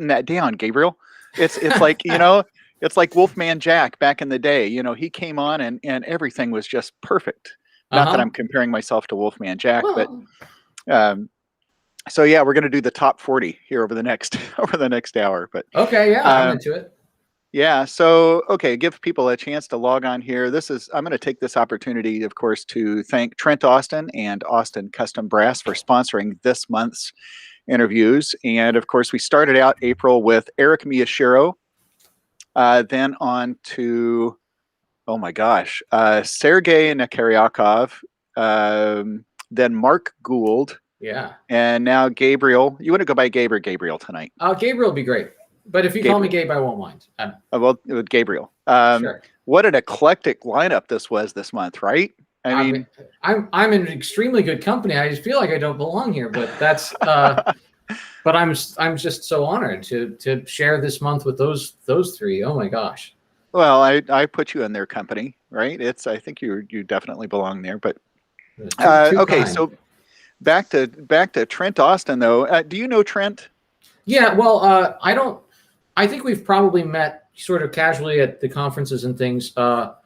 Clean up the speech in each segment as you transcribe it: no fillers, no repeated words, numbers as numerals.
putting that down, Gabriel. It's like, it's like Wolfman Jack back in the day. He came on and everything was just perfect. Not that I'm comparing myself to Wolfman Jack, well, but so yeah, we're going to do the top 40 here over the next hour. But okay, yeah, I'm into it. Yeah. So, okay, give people a chance to log on here. I'm going to take this opportunity, of course, to thank Trent Austin and Austin Custom Brass for sponsoring this month's interviews. And of course, we started out April with Eric Miyashiro, then on to, oh my gosh, Sergei Nakaryakov, then Mark Gould. Yeah. And now Gabriel. You want to go by Gabe or Gabriel tonight? Gabriel would be great. But if you call me Gabe, I won't mind. Well, Gabriel. Sure. What an eclectic lineup this was this month, right? I mean, I'm in extremely good company. I just feel like I don't belong here, but that's. But I'm just so honored to share this month with those three. Oh my gosh. Well, I put you in their company, right? I think you definitely belong there. But okay, so back to Trent Austin though. Do you know Trent? Yeah. Well, I think we've probably met sort of casually at the conferences and things. But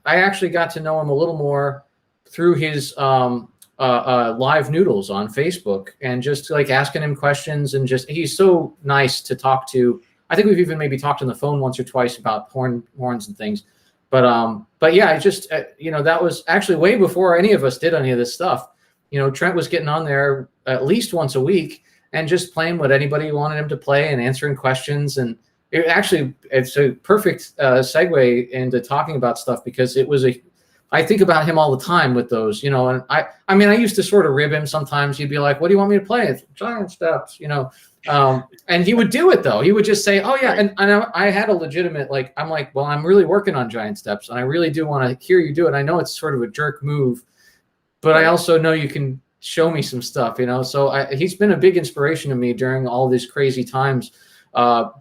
I actually got to know him a little more through his live noodles on Facebook, and just like asking him questions, and he's so nice to talk to. I think we've even maybe talked on the phone once or twice about horns and things. But yeah, I just that was actually way before any of us did any of this stuff. Trent was getting on there at least once a week and just playing what anybody wanted him to play and answering questions. And it's a perfect segue into talking about stuff, because I think about him all the time with those, and I mean, I used to sort of rib him sometimes. He'd be like, "What do you want me to play?" It's Giant Steps, and he would do it though. He would just say, "Oh yeah." And I had a legitimate, I'm like, well, I'm really working on Giant Steps, and I really do want to hear you do it. I know it's sort of a jerk move, but I also know you can show me some stuff, So he's been a big inspiration to me during all these crazy times,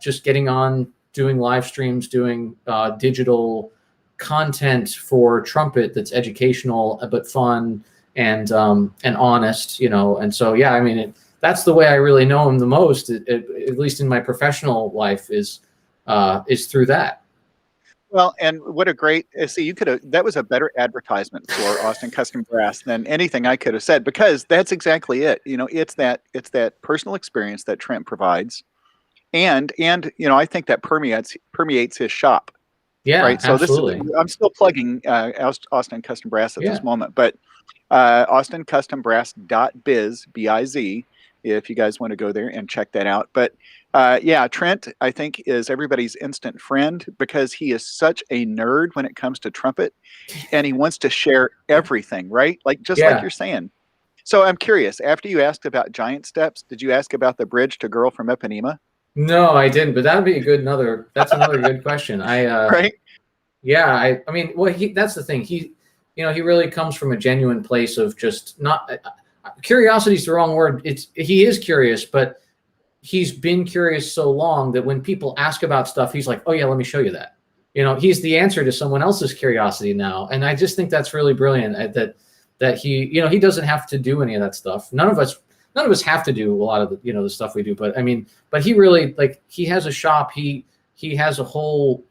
just getting on, doing live streams, doing digital content for Trumpet that's educational but fun and honest, And so yeah, I mean, that's the way I really know him the most, at least in my professional life, is through that. Well, and what a great, see, that was a better advertisement for Austin Custom Brass than anything I could have said, because that's exactly it. It's that personal experience that Trent provides. And I think that permeates his shop. Yeah, right. So absolutely. I'm still plugging Austin Custom Brass at this moment, but AustinCustomBrass.biz, B-I-Z, if you guys want to go there and check that out. But yeah, Trent, I think, is everybody's instant friend, because he is such a nerd when it comes to trumpet, and he wants to share everything, right? Like you're saying. So I'm curious, after you asked about Giant Steps, did you ask about the bridge to Girl from Ipanema? No, I didn't, but that'd be that's another good question. Right. Yeah, I mean, well, that's the thing. He really comes from a genuine place of just not curiosity is the wrong word. He is curious, but he's been curious so long that when people ask about stuff, he's like, "Oh yeah, let me show you that." He's the answer to someone else's curiosity now, and I just think that's really brilliant. That he doesn't have to do any of that stuff. None of us have to do a lot of the the stuff we do, but I mean, but he really, he has a shop. He has a whole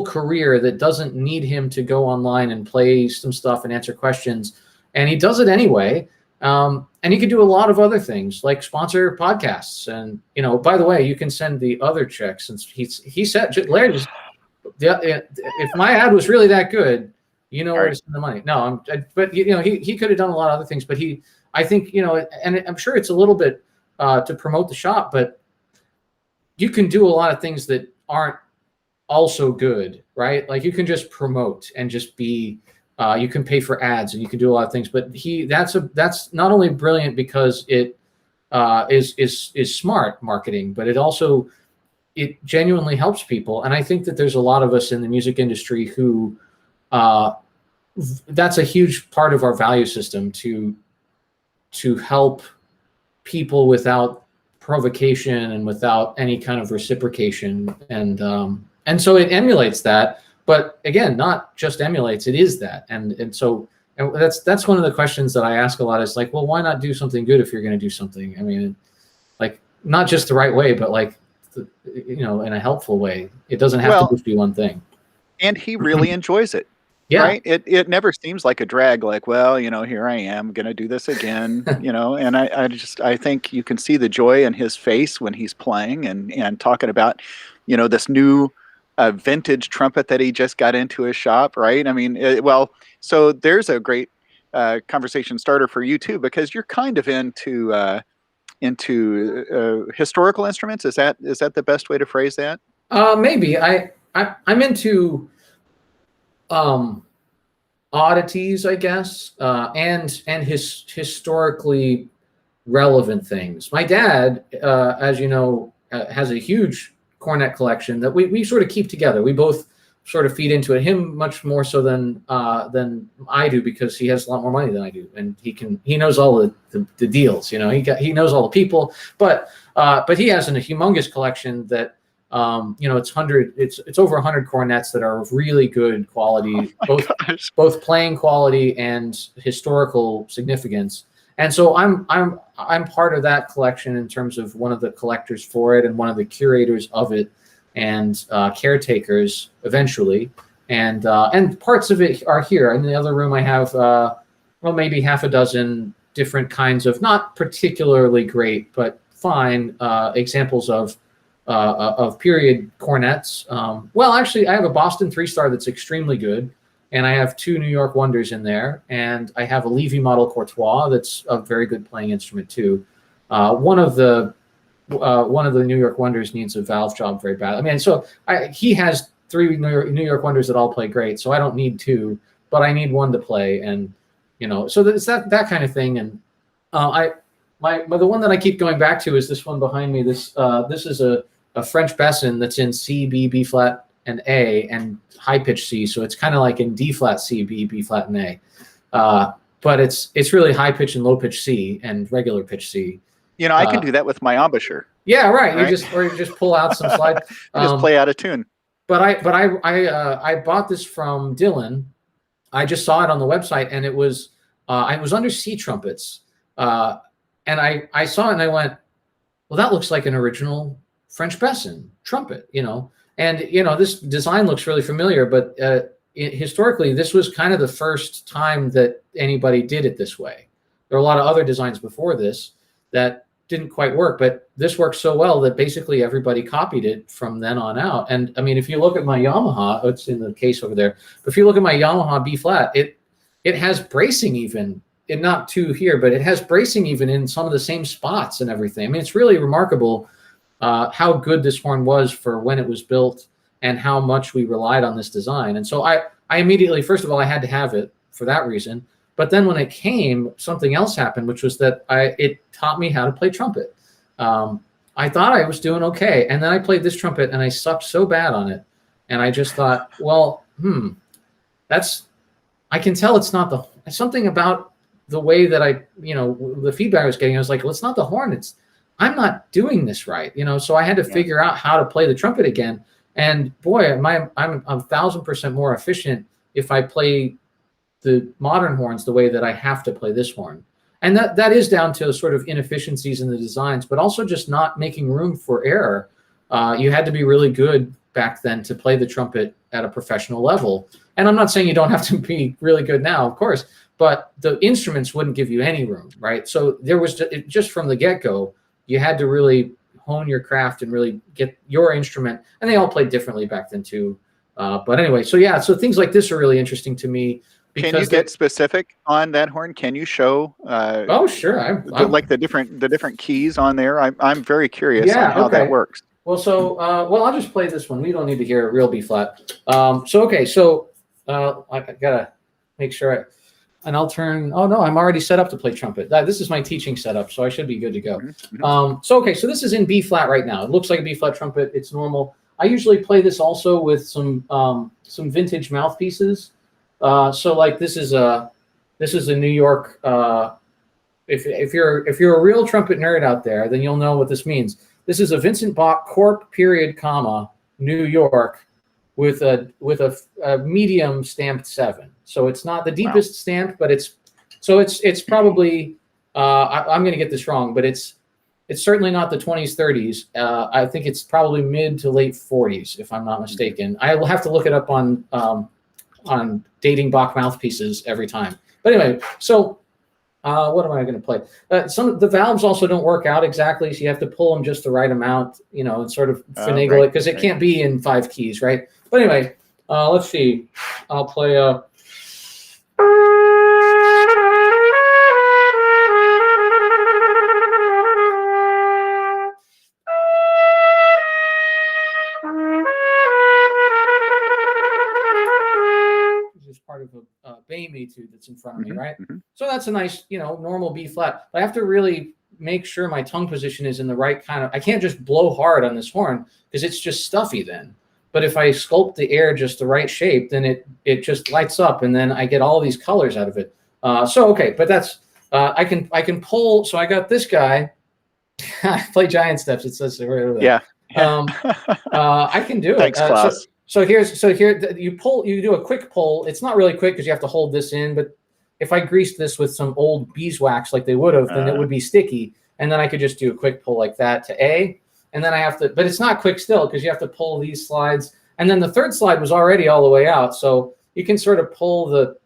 career that doesn't need him to go online and play some stuff and answer questions, and he does it anyway. And he can do a lot of other things, like sponsor podcasts. And by the way, you can send the other checks, since he said, Larry, if my ad was really that good, where to send the money. No, but he could have done a lot of other things, but I think, and I'm sure it's a little bit to promote the shop, but you can do a lot of things that aren't also good, right? Like you can just promote and just be, you can pay for ads, and you can do a lot of things, but that's not only brilliant because it is smart marketing, but it genuinely helps people. And I think that there's a lot of us in the music industry who, that's a huge part of our value system, to help people without provocation and without any kind of reciprocation. And so it emulates that, but again, not just emulates, it is that. And so that's one of the questions that I ask a lot, is like, well, why not do something good if you're going to do something? I mean, like, not just the right way, but like, in a helpful way. It doesn't have to just be one thing. And he really enjoys it. Yeah. Right. It never seems like a drag, like, well, here I am going to do this again, and I think you can see the joy in his face when he's playing and talking about, this new vintage trumpet that he just got into his shop. Right. I mean, so there's a great conversation starter for you too, because you're kind of into historical instruments. Is that the best way to phrase that? Maybe I'm into oddities, I guess, and historically relevant things. My dad, as you know, has a huge cornet collection that we sort of keep together. We both sort of feed into it. Him much more so than I do, because he has a lot more money than I do, and he knows all the deals. He knows all the people, but he has a humongous collection that. It's over 100 cornets that are of really good quality, both playing quality and historical significance. And so I'm part of that collection in terms of one of the collectors for it and one of the curators of it, and caretakers eventually. And parts of it are here. In the other room, I have maybe half a dozen different kinds of not particularly great but fine examples of period cornets. Actually, I have a Boston 3-star that's extremely good, and I have 2 New York Wonders in there, and I have a Levy model Courtois that's a very good playing instrument too. One of the New York Wonders needs a valve job very bad. I mean, so he has 3 New York Wonders that all play great, so I don't need 2, but I need 1 to play, and so it's that kind of thing. And the one that I keep going back to is this one behind me. This is a French Besson that's in C, B, B flat, and A, and high pitch C. So it's kind of like in D flat, C, B, B flat, and A. But it's really high pitch and low pitch C and regular pitch C. I can do that with my embouchure. Yeah, right. You just pull out some slides. Just play out of tune. But I bought this from Dylan. I just saw it on the website, and it was under C trumpets. And I saw it and I went, well, that looks like an original French Besson trumpet, and this design looks really familiar, but historically, this was kind of the first time that anybody did it this way. There were a lot of other designs before this that didn't quite work, but this worked so well that basically everybody copied it from then on out. And I mean, if you look at my Yamaha, it's in the case over there, but if you look at my Yamaha B flat, it has bracing even. Not 2 here, but it has bracing even in some of the same spots and everything. I mean, it's really remarkable how good this horn was for when it was built and how much we relied on this design. And so I immediately, first of all, I had to have it for that reason. But then when it came, something else happened, which was that it taught me how to play trumpet. I thought I was doing okay. And then I played this trumpet and I sucked so bad on it. And I just thought, well, I can tell it's not something about the way that the feedback I was getting. I was like, well, it's not the horn. I'm not doing this right. So I had to figure out how to play the trumpet again. And boy, I'm 1,000% more efficient if I play the modern horns the way that I have to play this horn. And that is down to sort of inefficiencies in the designs, but also just not making room for error. You had to be really good back then to play the trumpet at a professional level. And I'm not saying you don't have to be really good now, of course, but the instruments wouldn't give you any room, right? So there was just from the get-go, you had to really hone your craft and really get your instrument. And they all played differently back then too. But anyway, so things like this are really interesting to me. Can you get specific on that horn? Can you show? Oh, sure. Like the different keys on there. I'm very curious on how that works. Well, so I'll just play this one. We don't need to hear a real B flat. So I gotta make sure I'll turn. Oh no, I'm already set up to play trumpet. This is my teaching setup, so I should be good to go. Mm-hmm. So this is in B flat right now. It looks like a B flat trumpet. It's normal. I usually play this also with some vintage mouthpieces. So like this is a New York. If you're a real trumpet nerd out there, then you'll know what this means. This is a Vincent Bach Corp period comma New York with a medium stamped 7. So it's not the deepest stamp, but it's probably I'm going to get this wrong, but it's It's certainly not the 20s, 30s. I think it's probably mid to late 40s, if I'm not mistaken. I will have to look it up on dating Bach mouthpieces every time. But anyway, so what am I going to play? Some of the valves also don't work out exactly, so you have to pull them just the right amount, and sort of finagle it, because it can't be in 5 keys, right? But anyway, let's see. I'll play part of a Bay etude that's in front of me, right? So that's a nice, normal B flat. But I have to really make sure my tongue position is in the right kind of. I can't just blow hard on this horn because it's just stuffy then. But if I sculpt the air just the right shape, then it just lights up, and then I get all these colors out of it. Okay, but that's I can pull. So I got this guy. I play giant steps. It says right over there. Yeah. I can do it. Thanks, Klaus. So here you do a quick pull. It's not really quick because you have to hold this in, but if I greased this with some old beeswax like they would have, then it would be sticky. And then I could just do a quick pull like that to A. And then I have to, but it's not quick still because you have to pull these slides. And then the third slide was already all the way out. So you can sort of pull the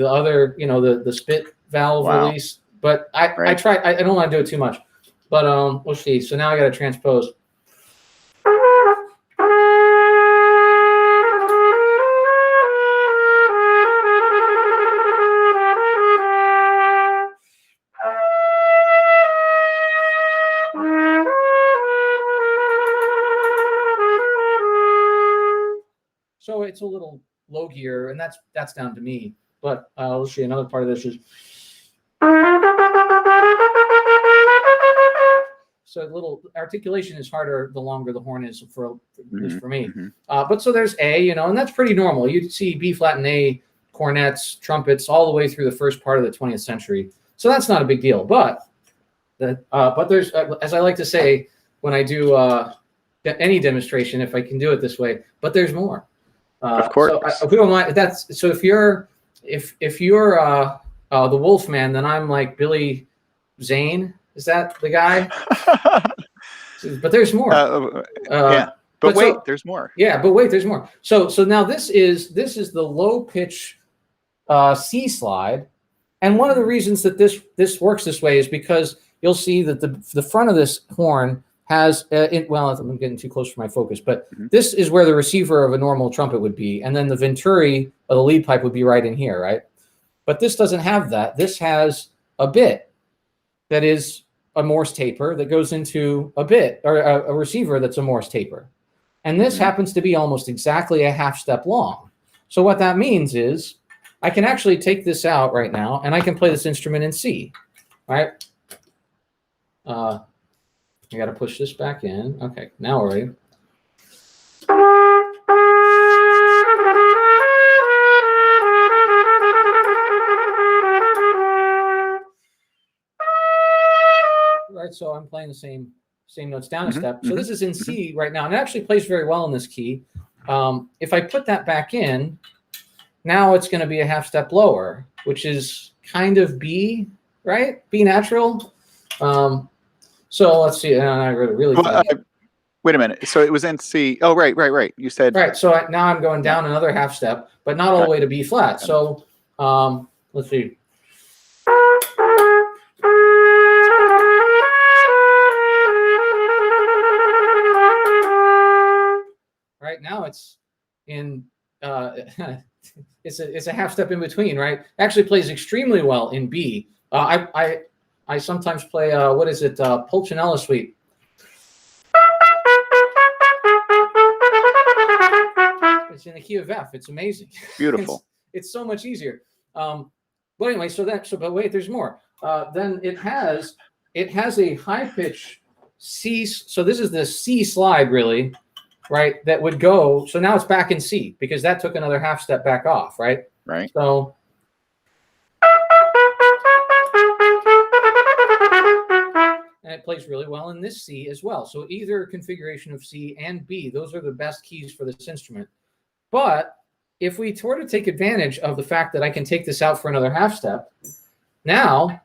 other, the spit valve release. But I try, I don't want to do it too much. But we'll see. So now I got to transpose. So it's a little low gear, and that's down to me. But let's see, another part of this is. So a little articulation is harder the longer the horn is, at least for me. But so there's A, and that's pretty normal. You'd see B flat and A cornets, trumpets, all the way through the first part of the 20th century. So that's not a big deal. But there's, as I like to say when I do any demonstration, if I can do it this way, but there's more. Of course. So if we don't mind, so if you're the Wolfman, then I'm like Billy Zane. Is that the guy? But there's more. Yeah. But wait, there's more. Yeah, but wait, there's more. So now this is the low pitch C slide, and one of the reasons that this works this way is because you'll see that the front of this horn has I'm getting too close for my focus, but this is where the receiver of a normal trumpet would be, and then the venturi of the lead pipe would be right in here, right? But this doesn't have that. This has a bit that is a Morse taper that goes into a bit, or a receiver that's a Morse taper. And this happens to be almost exactly a half step long. So what that means is I can actually take this out right now, and I can play this instrument in C, right? I got to push this back in. Okay, now we're ready. Right, so I'm playing the same notes down a step. So this is in C right now, and it actually plays very well in this key. If I put that back in, now it's going to be a half step lower, which is kind of B, right? B natural. So let's see. I really. Wait a minute. So it was in C. Oh, right. You said right. So now I'm going down another half step, but not all the way to B flat. So let's see. Right now it's in it's a half step in between, right? Actually plays extremely well in B. I sometimes play what is it, Pulcinella Suite. It's in the key of F. It's amazing. Beautiful. It's so much easier. But anyway, but wait, there's more. Then it has a high pitch C. So this is the C slide really. Right, that would go. So now it's back in C because that took another half step back off. Right. Right. So. And it plays really well in this C as well. So either configuration of C and B, those are the best keys for this instrument. But if we were to take advantage of the fact that I can take this out for another half step, now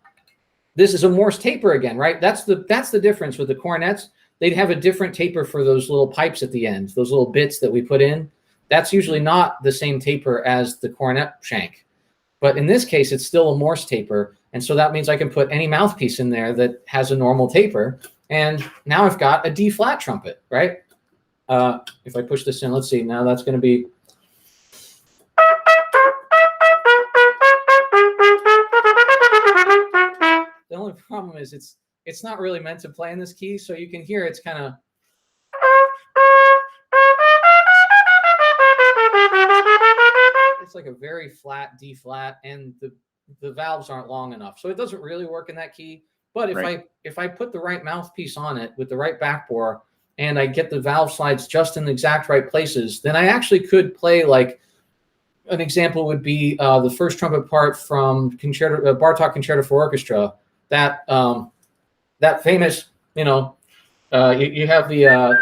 this is a Morse taper again, right? That's the difference with the cornets. They'd have a different taper for those little pipes at the end, those little bits that we put in. That's usually not the same taper as the cornet shank. But in this case, it's still a Morse taper. And so that means I can put any mouthpiece in there that has a normal taper. And now I've got a D flat trumpet, right? If I push this in, let's see, now that's going to be. The only problem is it's not really meant to play in this key. So you can hear it's kind of. It's like a very flat D flat, and the valves aren't long enough, so it doesn't really work in that key. But if I put the right mouthpiece on it with the right backbore, and I get the valve slides just in the exact right places, then I actually could play. Like an example would be the first trumpet part from Bartók Concerto for Orchestra. That famous, you have the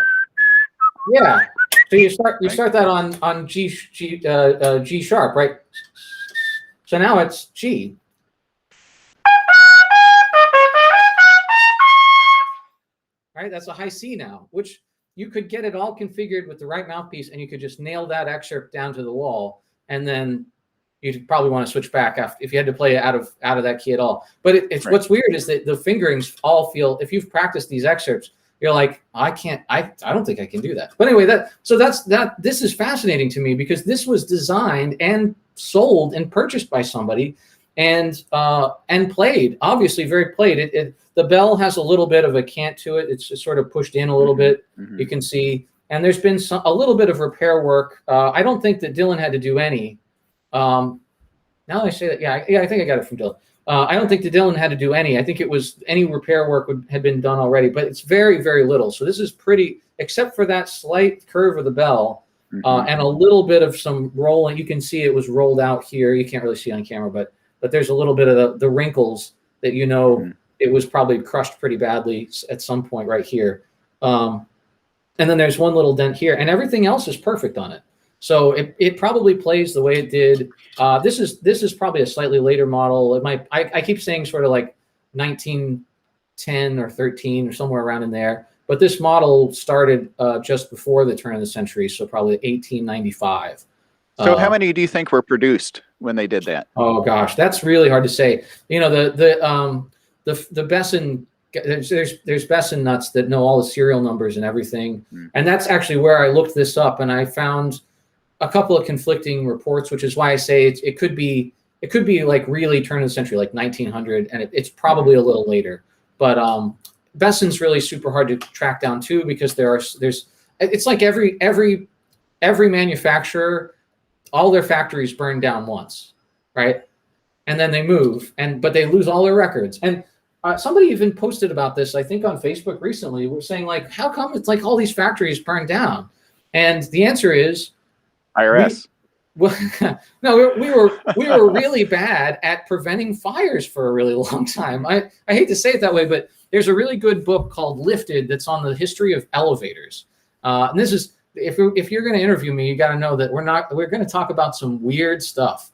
yeah. So you start that on G sharp, right? So now it's G. Right, that's a high C now, which you could get it all configured with the right mouthpiece, and you could just nail that excerpt down to the wall, and then you'd probably want to switch back if you had to play it out of that key at all. But it's right. What's weird is that the fingerings all feel, if you've practiced these excerpts, you're like, I don't think I can do that. But anyway, this is fascinating to me, because this was designed and sold and purchased by somebody and played, obviously very played. The bell has a little bit of a cant to it. It's just sort of pushed in a little bit. You can see, and there's been a little bit of repair work. I don't think that Dylan had to do any. Now that I say that, yeah, I think I got it from Dylan. I don't think that Dylan had to do any. I think it was any repair work had been done already, but it's very, very little. So this is pretty, except for that slight curve of the bell and a little bit of some rolling. You can see it was rolled out here. You can't really see on camera, but there's a little bit of the wrinkles that it was probably crushed pretty badly at some point right here. And then there's one little dent here, and everything else is perfect on it. So it probably plays the way it did. This is probably a slightly later model. It might, I keep saying sort of like 1910 or 13 or somewhere around in there. But this model started just before the turn of the century, so probably 1895. So how many do you think were produced when they did that? Oh gosh, that's really hard to say. The Besson. There's Besson nuts that know all the serial numbers and everything, and that's actually where I looked this up, and I found a couple of conflicting reports, which is why I say it could be like really turn of the century, like 1900, and it's probably a little later. But Besson's really super hard to track down too, because it's like every manufacturer, all their factories burn down once, right? And then they move, but they lose all their records. And somebody even posted about this, I think, on Facebook recently. We're saying, like, how come it's like all these factories burn down? And the answer is IRS. No, we were really bad at preventing fires for a really long time. I hate to say it that way, but there's a really good book called Lifted that's on the history of elevators. And this is, if you're going to interview me, you got to know that we're going to talk about some weird stuff.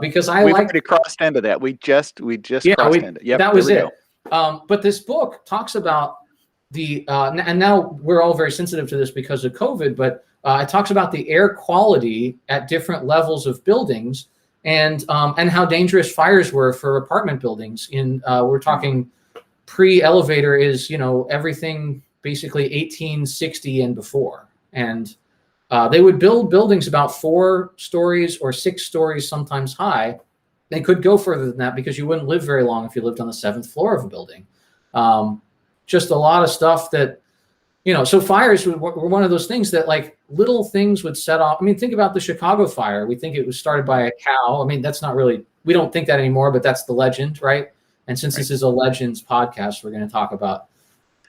Because we've already crossed into that. We just crossed into it. Yep, that was it. But this book talks about and now we're all very sensitive to this because of COVID, but it talks about the air quality at different levels of buildings and how dangerous fires were for apartment buildings. We're talking pre-elevator is, everything basically 1860 and before. And they would build buildings about 4 stories or 6 stories, sometimes high. They could go further than that because you wouldn't live very long if you lived on the 7th floor of a building. Just a lot of stuff that, so fires were one of those things that, like, little things would set off. I mean, think about the Chicago fire. We think it was started by a cow. I mean, that's not really, we don't think that anymore, but that's the legend, right? And since this is a legends podcast, we're going to talk about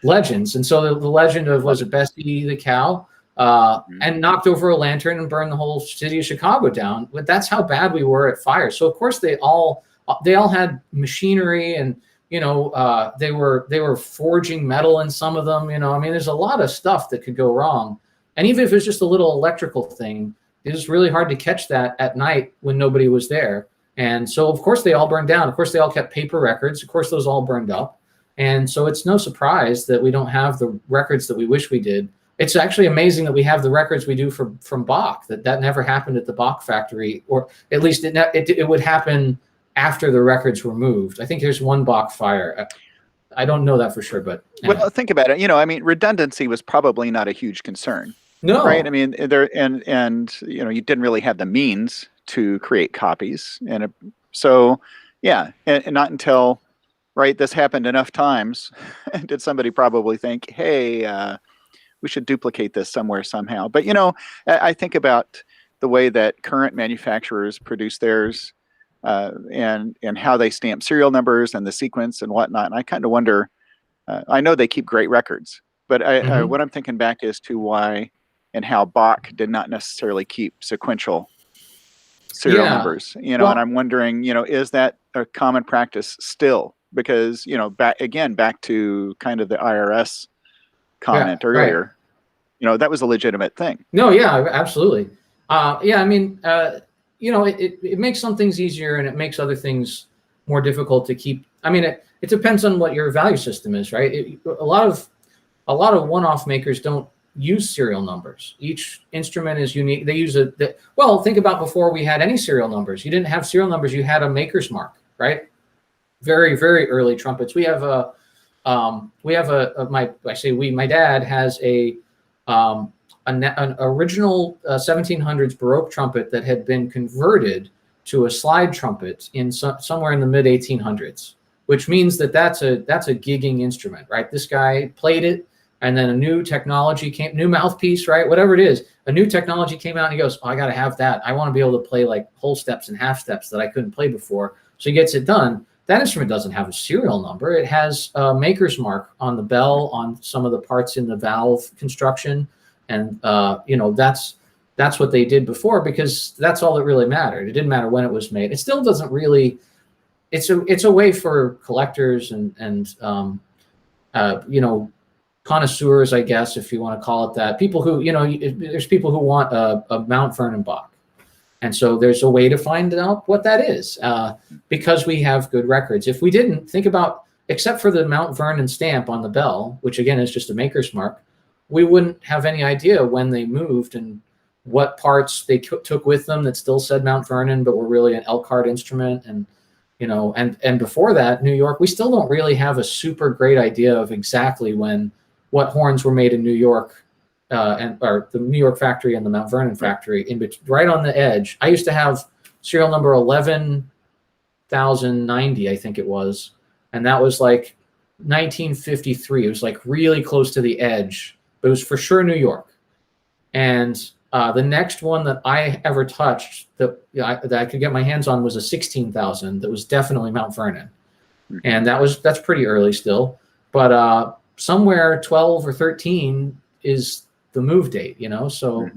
legends. And so the legend of, was it Bessie the cow? And knocked over a lantern and burned the whole city of Chicago down. But that's how bad we were at fire. So of course they all had machinery, and they were forging metal in some of them. I mean, there's a lot of stuff that could go wrong. And even if it was just a little electrical thing, it was really hard to catch that at night when nobody was there. And so, of course, they all burned down. Of course, they all kept paper records. Of course, those all burned up. And so it's no surprise that we don't have the records that we wish we did. It's actually amazing that we have the records we do from Bach, that never happened at the Bach factory, or at least it would happen after the records were moved. I think there's one Bach fire. I don't know that for sure, but well, think about it. You know, I mean, redundancy was probably not a huge concern. No, right? I mean, and you know, you didn't really have the means to create copies, and so yeah, and not until this happened enough times did somebody probably think, hey, we should duplicate this somewhere somehow. But you know, I think about the way that current manufacturers produce theirs, and how they stamp serial numbers and the sequence and whatnot. And I kind of wonder. I know they keep great records, but what I'm thinking back is to why and how Bach did not necessarily keep sequential serial numbers. You know, and I'm wondering, you know, is that a common practice still? Because, you know, back to kind of the IRS comment earlier, right. You know, that was a legitimate thing. No, yeah, absolutely. Yeah, I mean, you know, it makes some things easier and it makes other things more difficult to keep. I mean, it depends on what your value system is, right? A lot of one-off makers don't use serial numbers. Each instrument is unique. They use well, think about before we had any serial numbers. You didn't have serial numbers. You had a maker's mark, right? Very, very early trumpets. My dad has an original 1700s Baroque trumpet that had been converted to a slide trumpet in somewhere in the mid 1800s, which means that's a gigging instrument, right? This guy played it, and then a new technology came, new mouthpiece, right? Whatever it is, a new technology came out, and he goes, "Oh, I got to have that. I want to be able to play like whole steps and half steps that I couldn't play before." So he gets it done. That instrument doesn't have a serial number. It has a maker's mark on the bell, on some of the parts in the valve construction, and you know, that's what they did before, because that's all that really mattered. It didn't matter when it was made. It still doesn't really. It's a way for collectors and you know, connoisseurs, I guess, if you want to call it that. People who, you know, there's people who want a Mount Vernon Bach. And so there's a way to find out what that is, because we have good records. If we didn't, think about, except for the Mount Vernon stamp on the bell, which again is just a maker's mark, we wouldn't have any idea when they moved and what parts they took with them that still said Mount Vernon, but were really an Elkhart instrument. And, you know, and before that, New York, we still don't really have a super great idea of exactly what horns were made in New York. Or the New York factory and the Mount Vernon factory, right on the edge. I used to have serial number 11,090, I think it was, and that was like 1953. It was like really close to the edge, but it was for sure New York. And the next one that I ever touched that I could get my hands on was a 16,000 that was definitely Mount Vernon, and that's pretty early still. But somewhere 12 or 13 is the move date, you know. So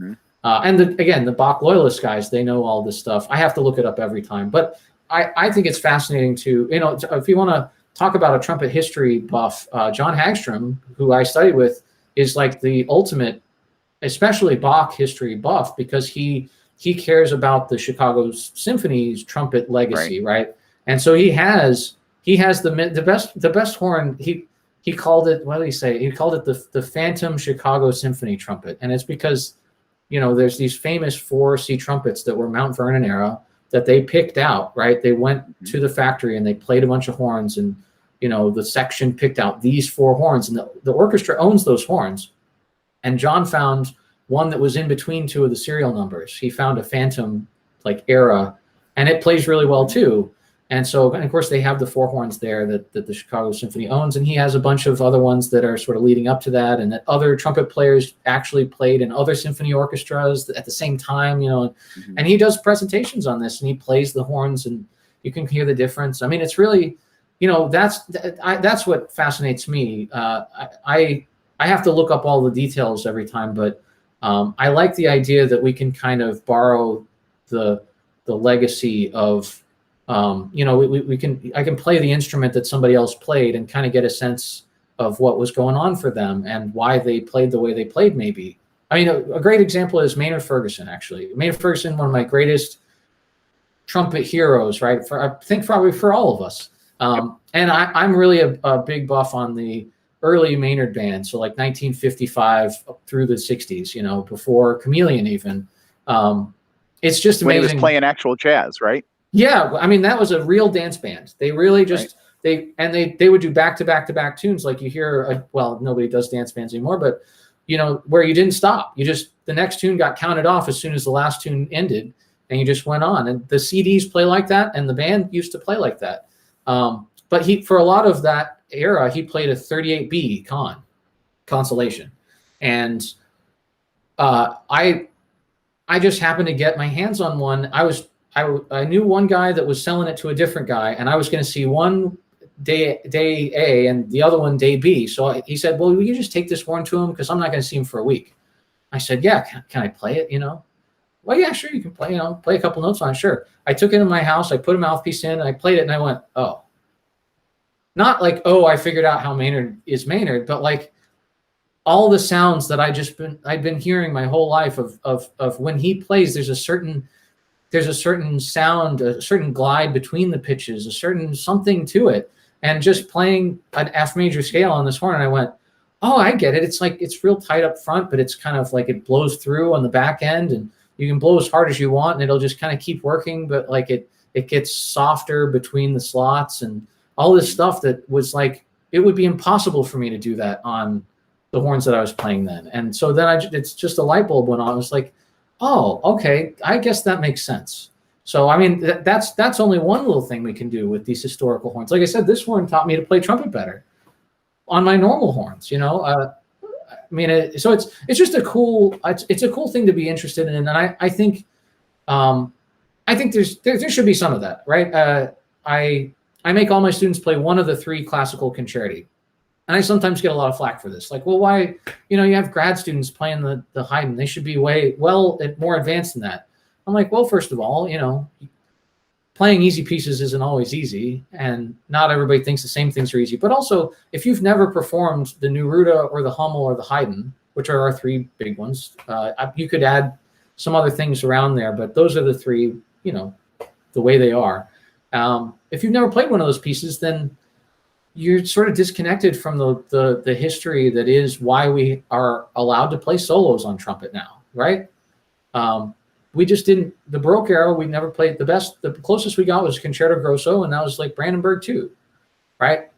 and the Bach loyalist guys, they know all this stuff. I have to look it up every time, but I think it's fascinating to, you know, if you want to talk about a trumpet history buff, John Hagstrom, who I studied with, is like the ultimate, especially Bach history buff, because he cares about the Chicago Symphony's trumpet legacy, right? And so he has the best horn. He called it, what did he say? He called it the Phantom Chicago Symphony trumpet. And it's because, you know, there's these famous 4C trumpets that were Mount Vernon era that they picked out, right? They went to the factory and they played a bunch of horns, and, you know, the section picked out these 4 horns, and the orchestra owns those horns. And John found one that was in between 2 of the serial numbers. He found a Phantom like era, and it plays really well too. And so, and of course, they have the 4 horns there that the Chicago Symphony owns, and he has a bunch of other ones that are sort of leading up to that, and that other trumpet players actually played in other symphony orchestras at the same time, you know. And he does presentations on this, and he plays the horns, and you can hear the difference. I mean, it's really, you know, that's what fascinates me. I have to look up all the details every time, but I like the idea that we can kind of borrow the legacy of. You know, I can play the instrument that somebody else played and kind of get a sense of what was going on for them and why they played the way they played, maybe. I mean, a great example is Maynard Ferguson, actually. Maynard Ferguson, one of my greatest trumpet heroes, right? I think probably for all of us. And I'm really a big buff on the early Maynard band, so like 1955 up through the 60s, before Chameleon even. It's just amazing. When he was playing actual jazz, right? Yeah, I mean, that was a real dance band. They really just they would do back-to-back tunes, like you hear. Well, nobody does dance bands anymore, but where you didn't stop. You just, the next tune got counted off as soon as the last tune ended, and you just went on. And the CDs play like that, and the band used to play like that. But for a lot of that era, he played a 38B Constellation, and I just happened to get my hands on one. I knew one guy that was selling it to a different guy, and I was going to see one day A and the other one day B. So he said, "Well, will you just take this horn to him, because I'm not going to see him for a week." I said, "Yeah, can I play it?" Well, yeah, sure, you can play. Play a couple notes on it. Sure. I took it in my house. I put a mouthpiece in, and I played it, and I went, "Oh." Not like, "Oh, I figured out how Maynard is Maynard," but like all the sounds that I'd been hearing my whole life of when he plays. There's a certain sound, a certain glide between the pitches, a certain something to it. And just playing an F major scale on this horn, and I went, "Oh, I get it. It's like, it's real tight up front, but it's kind of like it blows through on the back end, and you can blow as hard as you want, and it'll just kind of keep working, but like it gets softer between the slots and all this stuff that was like, it would be impossible for me to do that on the horns that I was playing then." And so then it's just a light bulb went on. I was like, "Oh, okay, I guess that makes sense." So, I mean, that's only one little thing we can do with these historical horns. Like I said, this horn taught me to play trumpet better on my normal horns, I mean, so it's just a cool thing to be interested in. And I think there should be some of that, right? I make all my students play one of the 3 classical concerti. And I sometimes get a lot of flack for this. Like, well, why, you have grad students playing the Haydn. They should be more advanced than that. I'm like, well, first of all, playing easy pieces isn't always easy, and not everybody thinks the same things are easy. But also, if you've never performed the Neruda or the Hummel or the Haydn, which are our 3 big ones, you could add some other things around there, but those are the 3, the way they are. If you've never played one of those pieces, then you're sort of disconnected from the history that is why we are allowed to play solos on trumpet now, right? We just didn't, the Baroque era, we never played the closest we got was Concerto Grosso, and that was like Brandenburg 2, right?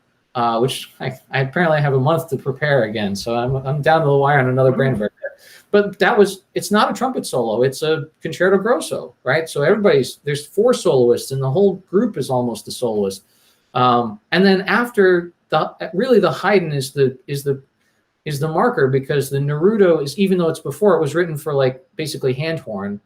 Which I apparently have a month to prepare again, so I'm down to the wire on another Brandenburg. But it's not a trumpet solo, it's a Concerto Grosso, right? So there's 4 soloists, and the whole group is almost a soloist. And then after the Haydn is the marker, because the Neruda is, even though it's before, it was written for like basically hand horn.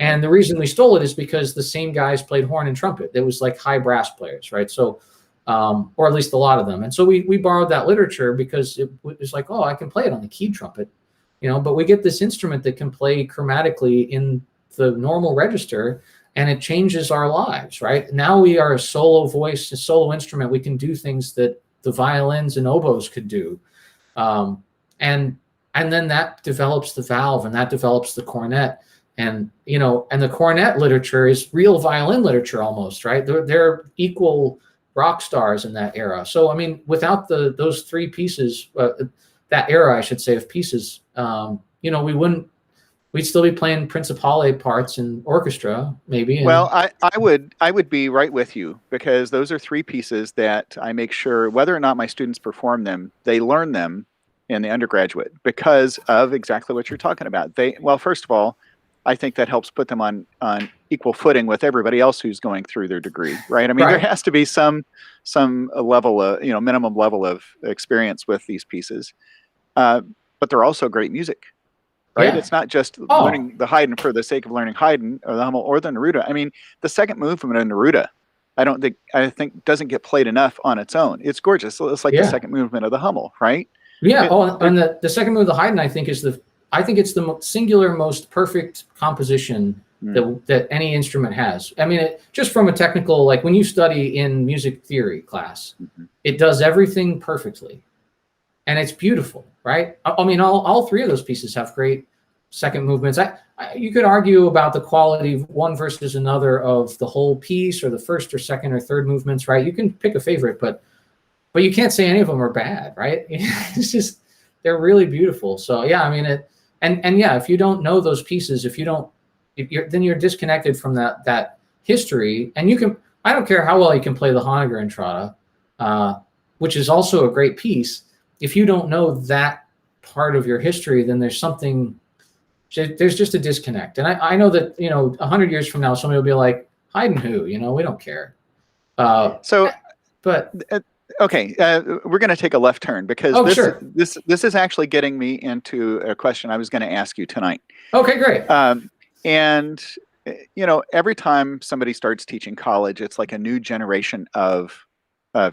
And the reason we stole it is because the same guys played horn and trumpet. It was like high brass players, right? So, or at least a lot of them. And so we borrowed that literature because it was like, oh, I can play it on the keyed trumpet, but we get this instrument that can play chromatically in the normal register, and it changes our lives, right? Now we are a solo voice, a solo instrument. We can do things that the violins and oboes could do. And then that develops the valve, and that develops the cornet. And, and the cornet literature is real violin literature almost, right? They're equal rock stars in that era. So, I mean, without those 3 pieces, that era, I should say, of pieces, we'd still be playing Principale parts in orchestra, maybe. Well, I would be right with you, because those are 3 pieces that I make sure, whether or not my students perform them, they learn them in the undergraduate because of exactly what you're talking about. First of all, I think that helps put them on equal footing with everybody else who's going through their degree, right? I mean, There has to be some level of, minimum level of experience with these pieces, but they're also great music, right? Yeah. It's not just learning the Haydn for the sake of learning Haydn or the Hummel or the Neruda. I mean, the second movement of Neruda, I think doesn't get played enough on its own. It's gorgeous. It's like the second movement of the Hummel, right? Yeah. And the second movement of the Haydn, I think it's the singular most perfect composition that any instrument has. I mean, just from a technical, like when you study in music theory class, it does everything perfectly, and it's beautiful, right? I mean, all 3 of those pieces have great second movements. You could argue about the quality of one versus another of the whole piece, or the first or second or third movements, right? You can pick a favorite, but you can't say any of them are bad, right? It's just, they're really beautiful. So yeah, I mean, and yeah, if you don't know those pieces, then you're disconnected from that history. And I don't care how well you can play the Honegger Entrada, which is also a great piece. If you don't know that part of your history, then there's just a disconnect. And I know that, 100 years from now, somebody will be like, Haydn who? We don't care. Okay, we're going to take a left turn, because this is actually getting me into a question I was going to ask you tonight. Okay, great. And every time somebody starts teaching college, it's like a new generation of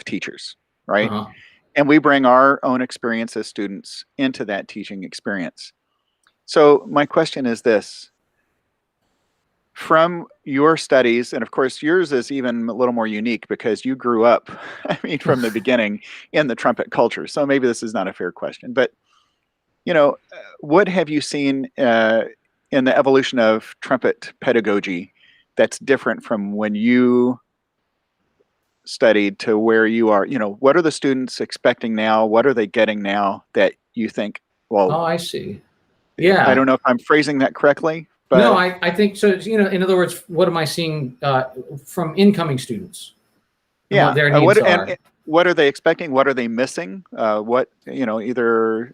teachers, right? Uh-huh. And we bring our own experience as students into that teaching experience. So my question is this: from your studies, and of course yours is even a little more unique because you grew up, from the beginning in the trumpet culture. So maybe this is not a fair question, but what have you seen in the evolution of trumpet pedagogy that's different from when you studied to where you are? What are the students expecting now? What are they getting now that you think, well, oh, I see. Yeah. I don't know if I'm phrasing that correctly. But no, I think so. In other words, what am I seeing from incoming students? Yeah. What their needs are. And what are they expecting? What are they missing? Either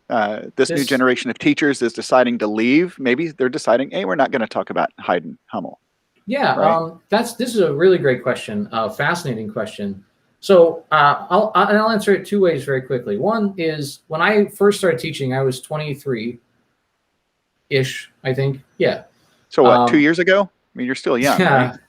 this new generation of teachers is deciding to leave. Maybe they're deciding, hey, we're not going to talk about Haydn Hummel. Yeah, right? This is a really great question, fascinating question. So I'll answer it two ways very quickly. One is, when I first started teaching, I was 23-ish, I think. Yeah. So what, 2 years ago? You're still young, yeah, right?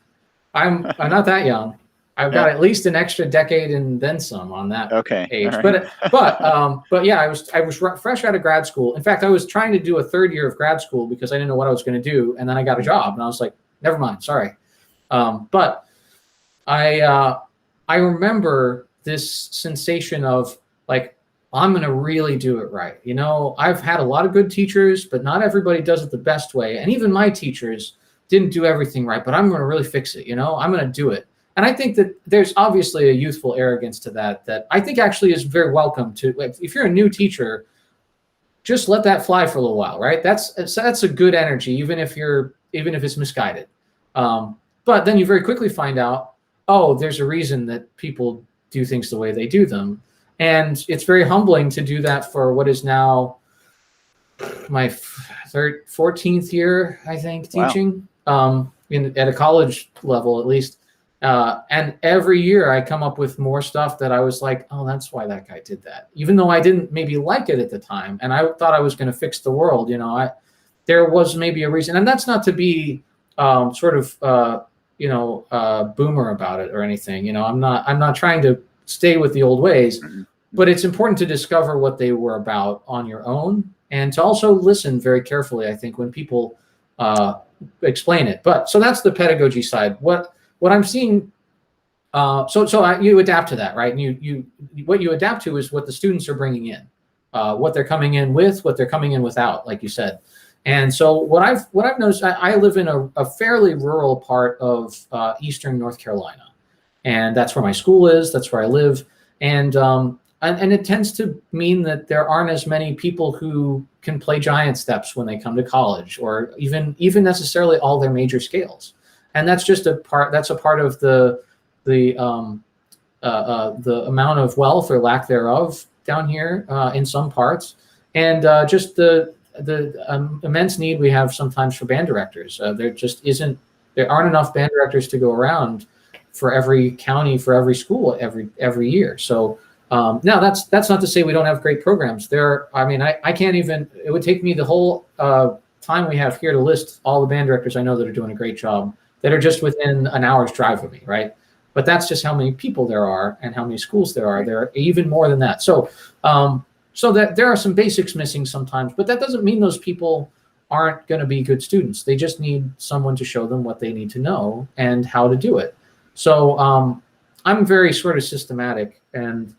I'm not that young. I've got at least an extra decade and then some on that age. Right. But yeah, I was fresh out of grad school. In fact, I was trying to do a third year of grad school because I didn't know what I was going to do, and then I got a job, and I was like, never mind, sorry. But I remember this sensation of like, I'm going to really do it right. I've had a lot of good teachers, but not everybody does it the best way. And even my teachers didn't do everything right, but I'm going to really fix it. I'm going to do it. And I think that there's obviously a youthful arrogance to that I think actually is very welcome to. If you're a new teacher, just let that fly for a little while, right? That's a good energy, even if it's misguided. But then you very quickly find out, oh, there's a reason that people do things the way they do them. And it's very humbling to do that for what is now my 14th year, I think, teaching, at a college level, at least. And every year I come up with more stuff that I was like, oh, that's why that guy did that. Even though I didn't maybe like it at the time, and I thought I was going to fix the world, there was maybe a reason. And that's not to be boomer about it or anything. I'm not trying to stay with the old ways, but it's important to discover what they were about on your own, and to also listen very carefully, I think, when people explain it. So that's the pedagogy side. What I'm seeing, you adapt to that, right? And what you adapt to is what the students are bringing in, what they're coming in with, what they're coming in without, like you said. And so what I've noticed, I live in a fairly rural part of eastern North Carolina, and that's where my school is. That's where I live, and it tends to mean that there aren't as many people who can play giant steps when they come to college, or even necessarily all their major scales. And that's just a part of the amount of wealth or lack thereof down here in some parts, and just the immense need we have sometimes for band directors. There aren't enough band directors to go around for every county, for every school, every year. So now that's not to say we don't have great programs. I can't even. It would take me the whole time we have here to list all the band directors I know that are doing a great job, that are just within an hour's drive of me, right? But that's just how many people there are and how many schools there are. There are even more than that. So that there are some basics missing sometimes, but that doesn't mean those people aren't going to be good students. They just need someone to show them what they need to know and how to do it. So I'm very sort of systematic, and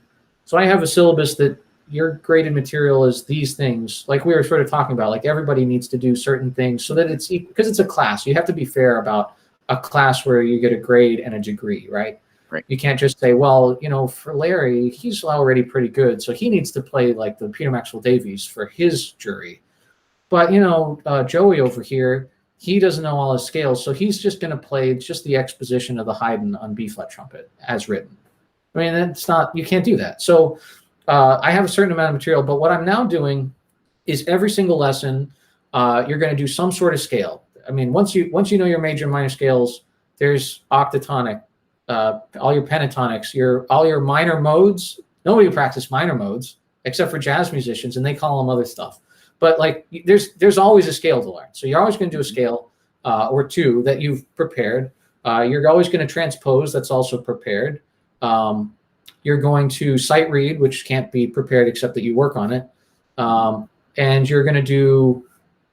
so I have a syllabus that your graded material is these things, like we were sort of talking about, like everybody needs to do certain things so that it's because it's a class. You have to be fair about a class where you get a grade and a degree, right? Right. You can't just say, well, for Larry, he's already pretty good, so he needs to play like the Peter Maxwell Davies for his jury. But Joey over here, he doesn't know all his scales, so he's just going to play just the exposition of the Haydn on B flat trumpet as written. I mean, it's not, you can't do that. So I have a certain amount of material, but what I'm now doing is every single lesson, you're going to do some sort of scale. I mean, once you know your major and minor scales, there's octatonic, all your pentatonics, all your minor modes. Nobody practice minor modes except for jazz musicians, and they call them other stuff. But like, there's always a scale to learn. So you're always going to do a scale or two that you've prepared. You're always going to transpose. That's also prepared. You're going to sight read, which can't be prepared except that you work on it. And you're going to do,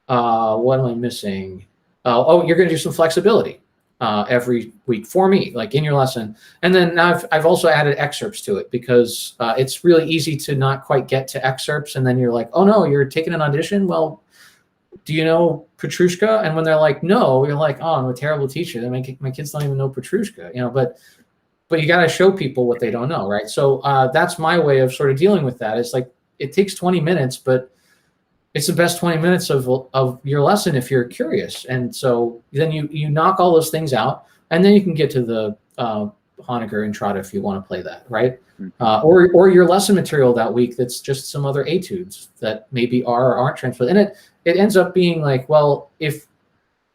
what am I missing? You're going to do some flexibility every week for me, like in your lesson. And then now I've also added excerpts to it because it's really easy to not quite get to excerpts. And then you're like, oh no, you're taking an audition? Well, do you know Petrushka? And when they're like, no, you're like, oh, I'm a terrible teacher. My kids don't even know Petrushka, but you got to show people what they don't know, right? So that's my way of sort of dealing with that. It's like, it takes 20 minutes, but it's the best 20 minutes of your lesson if you're curious. And so then you knock all those things out, and then you can get to the Honecker and Trotta if you want to play that, right? Mm-hmm. Or your lesson material that week that's just some other etudes that maybe are or aren't transferred. And it ends up being like, well, if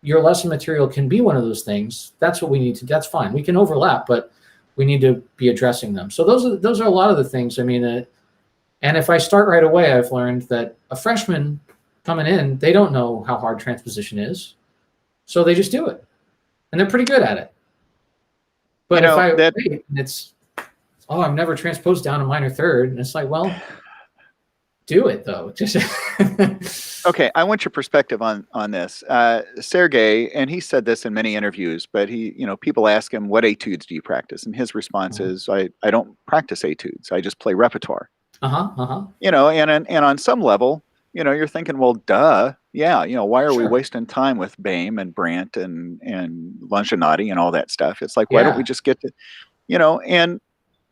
your lesson material can be one of those things, that's what we need to, that's fine. We can overlap, but we need to be addressing them. So those are a lot of the things. I mean, and if I start right away, I've learned that a freshman coming in, they don't know how hard transposition is. So they just do it. And they're pretty good at it. But if I wait, it's, I've never transposed down a minor third. And it's like, well, do it though. Just Okay, I want your perspective on this. Sergey, and he said this in many interviews, but people ask him, what etudes do you practice? And his response is, I don't practice etudes. I just play repertoire. And on some level, you're thinking, well, duh. Yeah. Why are we wasting time with Boehm and Brandt and Lancinatti and all that stuff? It's like, why don't we just get to, and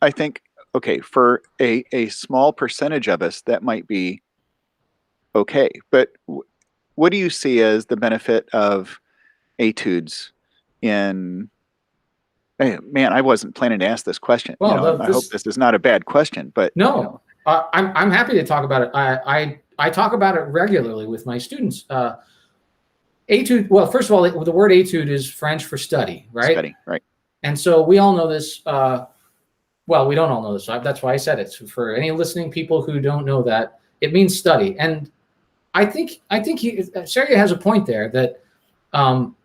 I think, okay, for a small percentage of us, that might be okay. But what do you see as the benefit of etudes in, hey, man, I wasn't planning to ask this question. Well, I hope this is not a bad question, but no, I'm happy to talk about it. I talk about it regularly with my students. Etude, well, first of all, the word etude is French for study, right? Study, right. And so we all know this. Well, we don't all know this. That's why I said it. So for any listening people who don't know that, it means study. And I think Sergey has a point there that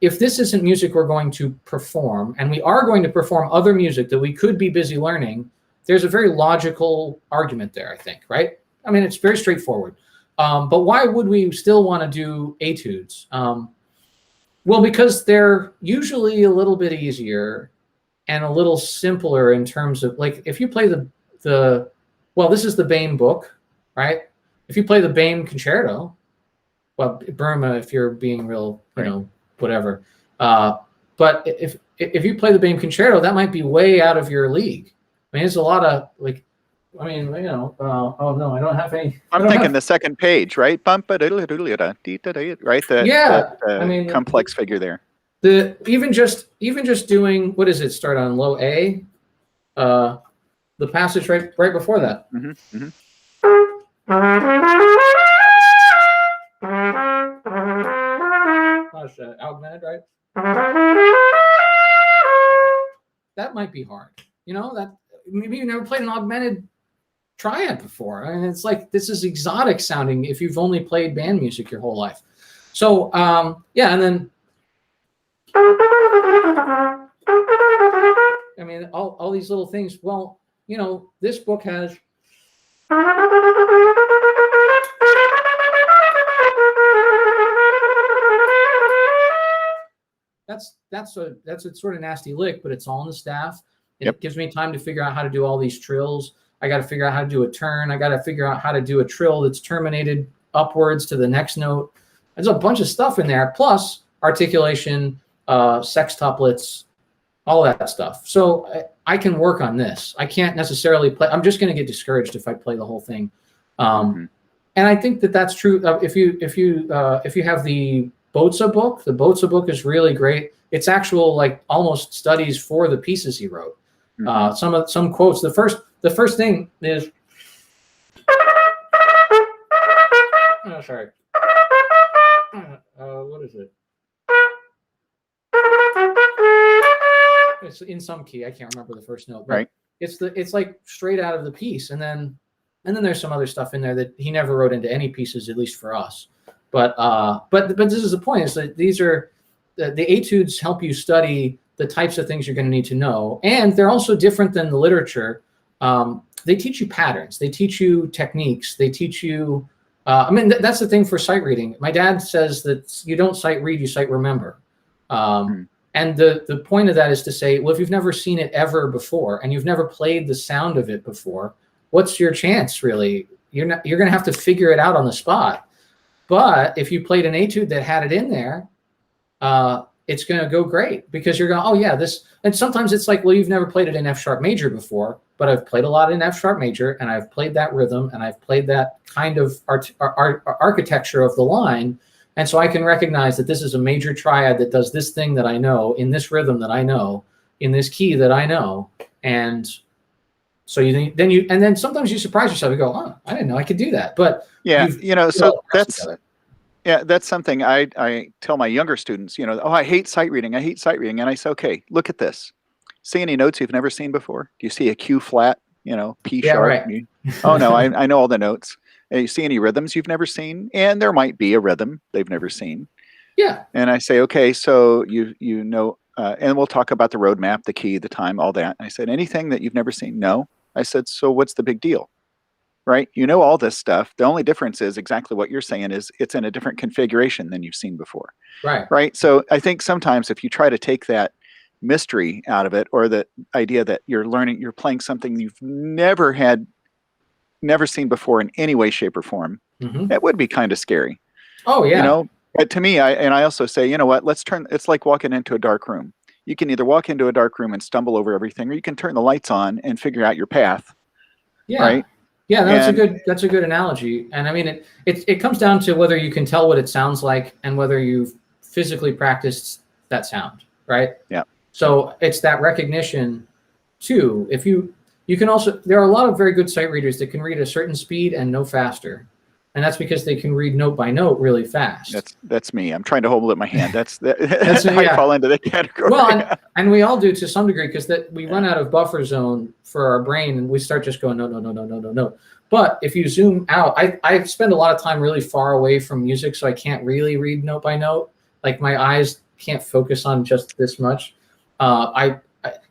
if this isn't music we're going to perform, and we are going to perform other music that we could be busy learning, there's a very logical argument there, I think, right? I mean, it's very straightforward. But why would we still want to do etudes? Well, because they're usually a little bit easier and a little simpler in terms of, like, if you play well, this is the Boehm book, right? If you play the Boehm concerto, well, Burma, if you're being real, whatever. But if you play the Boehm concerto, that might be way out of your league. I mean, it's a lot of oh no, I don't have any. I'm thinking the second page, right? Right? The complex figure there. Even just doing, what is it? Start on low A, the passage right before that. Mm-hmm. Mm-hmm. Augmented, right? That might be hard. That maybe you never played an augmented triad before. I mean, it's like, this is exotic sounding if you've only played band music your whole life. So and then I mean, all these little things. Well, this book has that's a sort of nasty lick, but it's all in the staff. It gives me time to figure out how to do all these trills. I got to figure out how to do a turn. I got to figure out how to do a trill that's terminated upwards to the next note. There's a bunch of stuff in there, plus articulation, sextuplets, all that stuff. So I can work on this. I can't necessarily play. I'm just going to get discouraged if I play the whole thing. And I think that that's true. If you have the Bozza book, the Bozza book is really great. It's actual, like, almost studies for the pieces he wrote. Some quotes. The first thing is, oh, sorry. What is it? It's in some key. I can't remember the first note. But right. It's like straight out of the piece, and then there's some other stuff in there that he never wrote into any pieces, at least for us. But this is the point: is that these are the etudes help you study the types of things you're going to need to know, and they're also different than the literature. They teach you patterns. They teach you techniques. They teach you. I mean, that's the thing for sight reading. My dad says that you don't sight read, you sight remember. And the point of that is to say, well, if you've never seen it ever before and you've never played the sound of it before, what's your chance, really? You're going to have to figure it out on the spot. But if you played an etude that had it in there, it's going to go great, because you're going, oh yeah, this. And sometimes it's like, well, you've never played it in F sharp major before, but I've played a lot in F sharp major, and I've played that rhythm, and I've played that kind of architecture of the line. And so I can recognize that this is a major triad that does this thing that I know, in this rhythm that I know, in this key that I know. And so then sometimes you surprise yourself. You go, oh, I didn't know I could do that. But yeah, so that's something I tell my younger students, oh, I hate sight reading. I hate sight reading. And I say, okay, look at this. See any notes you've never seen before? Do you see a Q flat, P sharp? Right. Oh no, I know all the notes. You see any rhythms you've never seen? And there might be a rhythm they've never seen. Yeah. And I say, okay, so and we'll talk about the roadmap, the key, the time, all that. And I said, anything that you've never seen? No. I said, so what's the big deal? Right? You know all this stuff. The only difference is exactly what you're saying is it's in a different configuration than you've seen before. Right. Right. So I think sometimes if you try to take that mystery out of it, or the idea that you're playing something you've never seen before in any way, shape, or form, that would be kind of scary. Oh yeah. But to me, I also say, you know what, it's like walking into a dark room. You can either walk into a dark room and stumble over everything, or you can turn the lights on and figure out your path. Yeah. Right. Yeah, that's a good analogy. And I mean, it comes down to whether you can tell what it sounds like and whether you've physically practiced that sound, right? Yeah. So it's that recognition too. If you can also, there are a lot of very good sight readers that can read a certain speed and no faster. And that's because they can read note by note really fast. That's me. I'm trying to hold it in my hand. That's I fall into that category. Well, and we all do to some degree, because we run out of buffer zone for our brain, and we start just going no. But if you zoom out, I spend a lot of time really far away from music, so I can't really read note by note. Like my eyes can't focus on just this much. I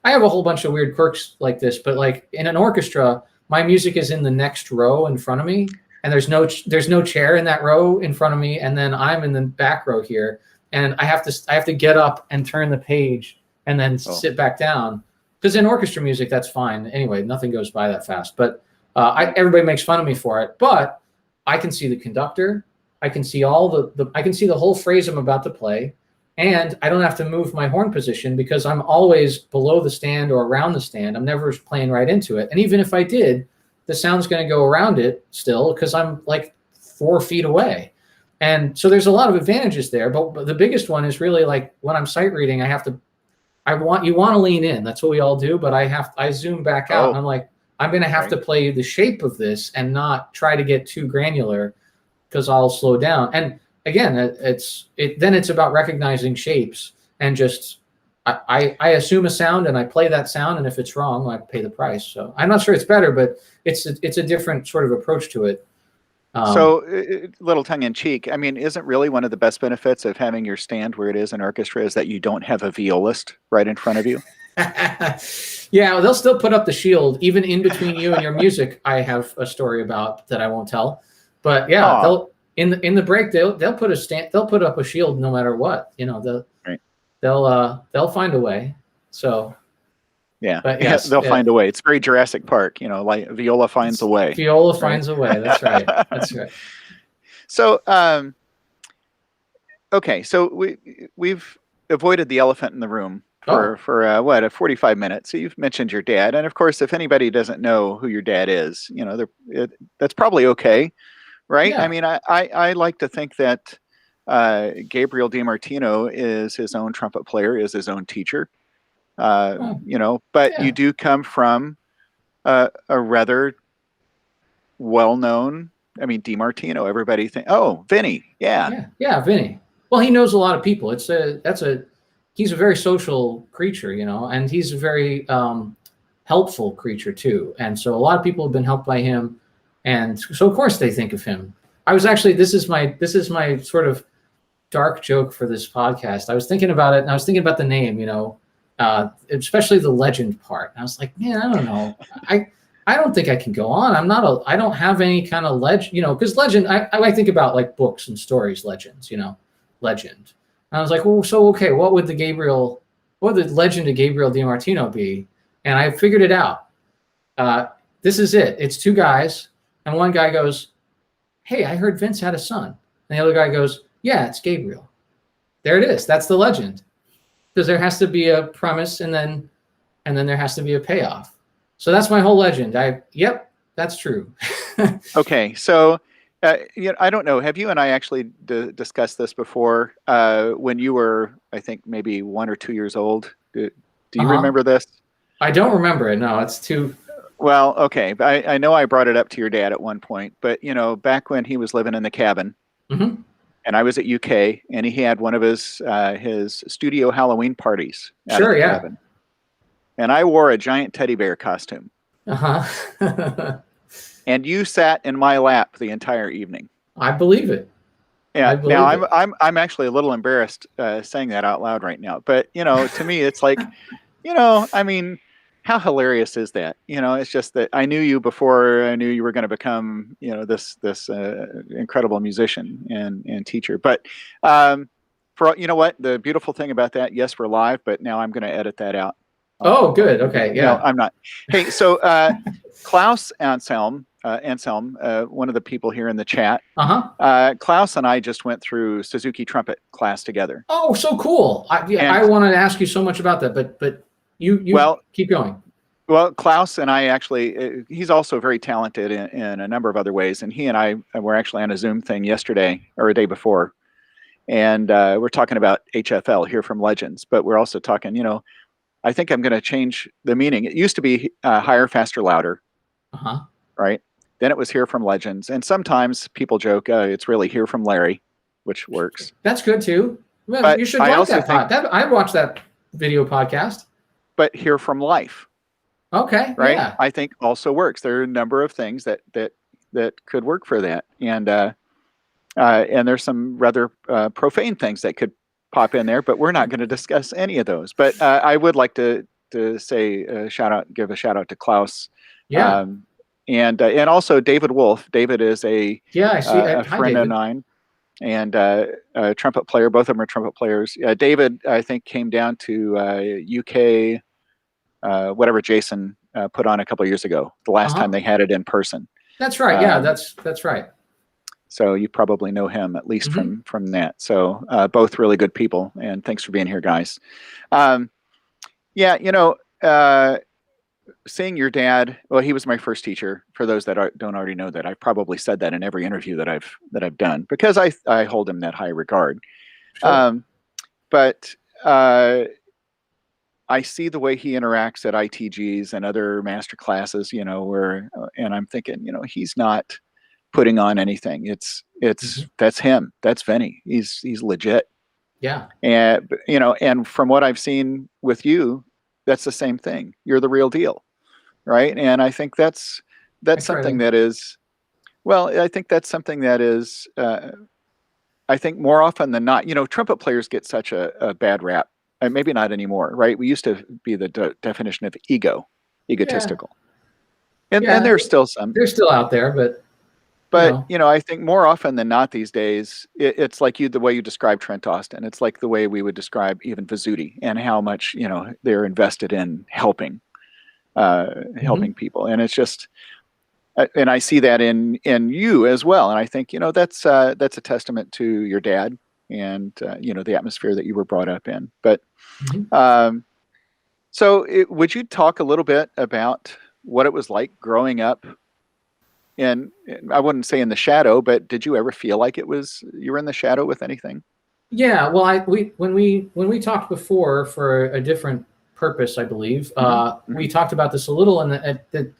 have a whole bunch of weird quirks like this, but like in an orchestra, my music is in the next row in front of me. And there's no chair in that row in front of me, and then I'm in the back row here, and I have to get up and turn the page and then sit back down, because in orchestra music that's fine anyway. Nothing goes by that fast, but everybody makes fun of me for it. But I can see the conductor, I can see I can see the whole phrase I'm about to play, and I don't have to move my horn position because I'm always below the stand or around the stand. I'm never playing right into it, and even if I did, the sound's going to go around it still because I'm like 4 feet away. And so there's a lot of advantages there. But the biggest one is really like when I'm sight reading, you want to lean in. That's what we all do. But I zoom back out and I'm like, I'm going to have to play the shape of this and not try to get too granular because I'll slow down. And again, then it's about recognizing shapes and just, I assume a sound and I play that sound, and if it's wrong, I pay the price. So I'm not sure it's better, but it's a different sort of approach to it. So little tongue in cheek, I mean, isn't really one of the best benefits of having your stand where it is in orchestra is that you don't have a violist right in front of you? Yeah, they'll still put up the shield even in between you and your music. I have a story about that I won't tell, but yeah, they'll in the break they'll put up a shield no matter what. They'll find a way. So Yeah. But yes, They'll find a way. It's very Jurassic Park, like Viola finds a way. Viola finds a way. That's right. That's right. So, okay, so we've avoided the elephant in the room for what, a 45 minutes. So you've mentioned your dad, and of course, if anybody doesn't know who your dad is, that's probably okay, right? Yeah. I mean, I like to think that Gabriel DiMartino is his own trumpet player, is his own teacher, but Yeah. you do come from a rather well-known. I mean, DiMartino. Everybody think, oh, Vinny, yeah, Vinny. Well, he knows a lot of people. He's a very social creature, and he's a very helpful creature too. And so a lot of people have been helped by him, and so of course they think of him. I was actually this is my sort of dark joke for this podcast. I was thinking about it, and I was thinking about the name, especially the legend part. And I was like, man, I don't know, I don't think I can go on. I don't have any kind of legend, because legend, I think about like books and stories, legends, legend. And I was like, well, so, okay, what would the legend of Gabriel DiMartino be? And I figured it out. This is it. It's two guys, and one guy goes, hey, I heard Vince had a son. And the other guy goes, yeah, it's Gabriel. There it is. That's the legend. Because there has to be a premise, and then there has to be a payoff. So that's my whole legend. Yep, that's true. Okay, so I don't know. Have you and I actually discussed this before? When you were, I think, maybe 1 or 2 years old. Do you remember this? I don't remember it. No, it's too. Well, okay. I know I brought it up to your dad at one point, but back when he was living in the cabin, Mm-hmm. and I was at UK, and he had one of his studio Halloween parties at the cabin. And I wore a giant teddy bear costume. And you sat in my lap the entire evening. I believe it. Yeah. Now I'm actually a little embarrassed saying that out loud right now. But to me, it's like, I mean, how hilarious is that? It's just that I knew you before I knew you were going to become, this incredible musician and teacher. But for what, the beautiful thing about that, yes, we're live, but now I'm going to edit that out. Oh, good. Okay. Yeah. No, I'm not. Hey, so Klaus Anselm, one of the people here in the chat, Klaus and I just went through Suzuki trumpet class together. Oh, so cool. I wanted to ask you so much about that, but you keep going. Well, Klaus and I actually, he's also very talented in a number of other ways. And he and I were actually on a Zoom thing yesterday or a day before. And we're talking about HFL, Hear from Legends, but we're also talking, I think I'm going to change the meaning. It used to be higher, faster, louder. Right. Then it was Hear from Legends. And sometimes people joke, it's really Hear from Larry, which works. That's good too. Well, you should like that. I watched that video podcast. But Hear from Life. Okay. Right. Yeah. I think also works. There are a number of things that could work for that. And there's some rather profane things that could pop in there, but we're not going to discuss any of those. But I would like to say give a shout out to Klaus. Yeah. And also David Wolf. David is a friend of mine and a trumpet player. Both of them are trumpet players. David, I think, came down to UK, whatever Jason put on a couple of years ago, the last time they had it in person. That's right. Yeah, that's right. So you probably know him at least from that. So both really good people, and thanks for being here, guys. Seeing your dad, well, he was my first teacher. For those that don't already know that, I've probably said that in every interview that I've done because I hold him that high regard. Sure. But I see the way he interacts at ITGs and other master classes, and I'm thinking, he's not putting on anything. That's him. That's Vinny. He's legit. Yeah. And from what I've seen with you, that's the same thing. You're the real deal. Right. And I think that's something that is, I think that's something that is, I think more often than not, trumpet players get such a bad rap. Maybe not anymore. Right. We used to be the definition of egotistical. And there's still some. They're still out there, but I think more often than not these days, it's like the way you describe Trent Austin. It's like the way we would describe even Vizzuti and how much, they're invested in helping. helping people. And it's just, and I see that in you as well. And I think, that's a testament to your dad and, the atmosphere that you were brought up in. But so would you talk a little bit about what it was like growing up in, I wouldn't say in the shadow, but did you ever feel like you were in the shadow with anything? Yeah, well, when we talked before for a different purpose, I believe, we talked about this a little, and that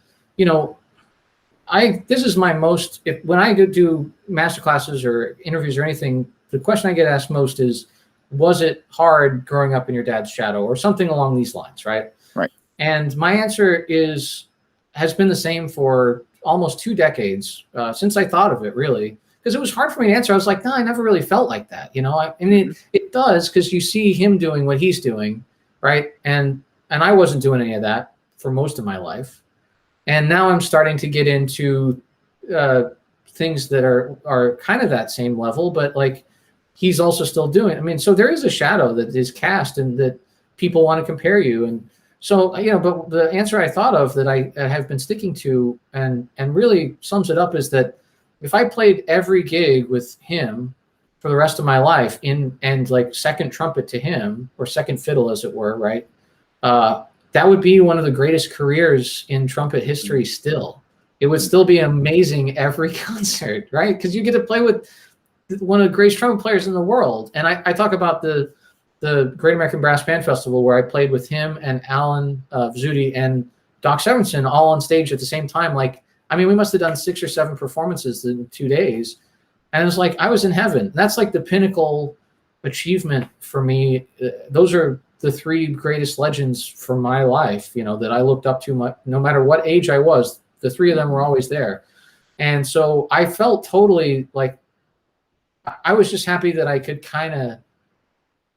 this is my most, when I go do master classes or interviews or anything, the question I get asked most is, was it hard growing up in your dad's shadow, or something along these lines, right? Right. And my answer has been the same for almost 2 decades, since I thought of it, really. Because it was hard for me to answer. I was like, no, I never really felt like that. I mean, it does, because you see him doing what he's doing, right? And I wasn't doing any of that for most of my life. And now I'm starting to get into things that are kind of that same level, but like he's also still doing. I mean, so there is a shadow that is cast, and that people want to compare you. And so, but the answer I thought of that I have been sticking to and really sums it up is that if I played every gig with him for the rest of my life and like second trumpet to him, or second fiddle, as it were, right? That would be one of the greatest careers in trumpet history still. It would still be amazing every concert, right? Because you get to play with one of the greatest trumpet players in the world. And I talk about the Great American Brass Band Festival, where I played with him and Alan Vizzuti and Doc Severinsen all on stage at the same time. Like, I mean, we must have done 6 or 7 performances in 2 days. And it was like, I was in heaven. That's like the pinnacle achievement for me. Those are the 3 greatest legends for my life, that I looked up to, no matter what age I was. The 3 of them were always there. And so I felt totally like, I was just happy that I could kind of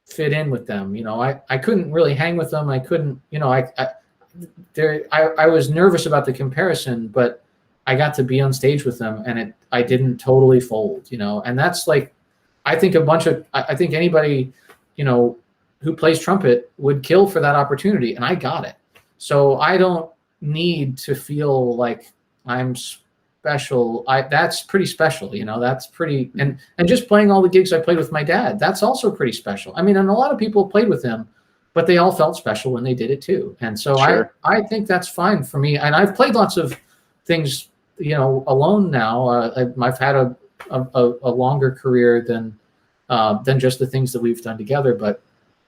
fit in with them. I couldn't really hang with them. I couldn't, I was nervous about the comparison, but I got to be on stage with them, and I didn't totally fold, and that's like, I think anybody, who plays trumpet would kill for that opportunity, and I got it. So I don't need to feel like I'm special. That's pretty special, that's pretty, and just playing all the gigs I played with my dad, that's also pretty special. I mean, and a lot of people played with him, but they all felt special when they did it too. And so sure. I think that's fine for me. And I've played lots of things, alone now. I've had a longer career than just the things that we've done together, but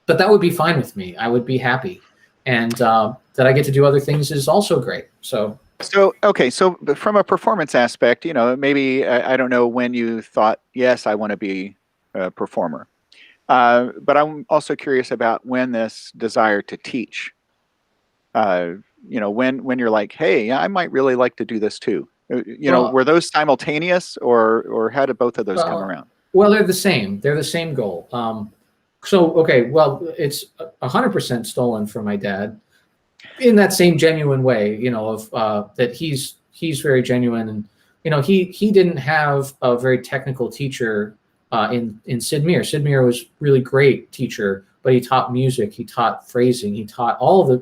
that would be fine with me. I would be happy. And that I get to do other things is also great. So okay. So from a performance aspect, maybe I don't know when you thought, yes, I want to be a performer. But I'm also curious about when this desire to teach, when you're like, hey, I might really like to do this too. Were those simultaneous, or how did both of those come around? Well, they're the same. They're the same goal. Okay, well, it's 100% stolen from my dad in that same genuine way, of that he's very genuine. And, he didn't have a very technical teacher in Sid Meir. Sid Meir was really great teacher, but he taught music, he taught phrasing, he taught all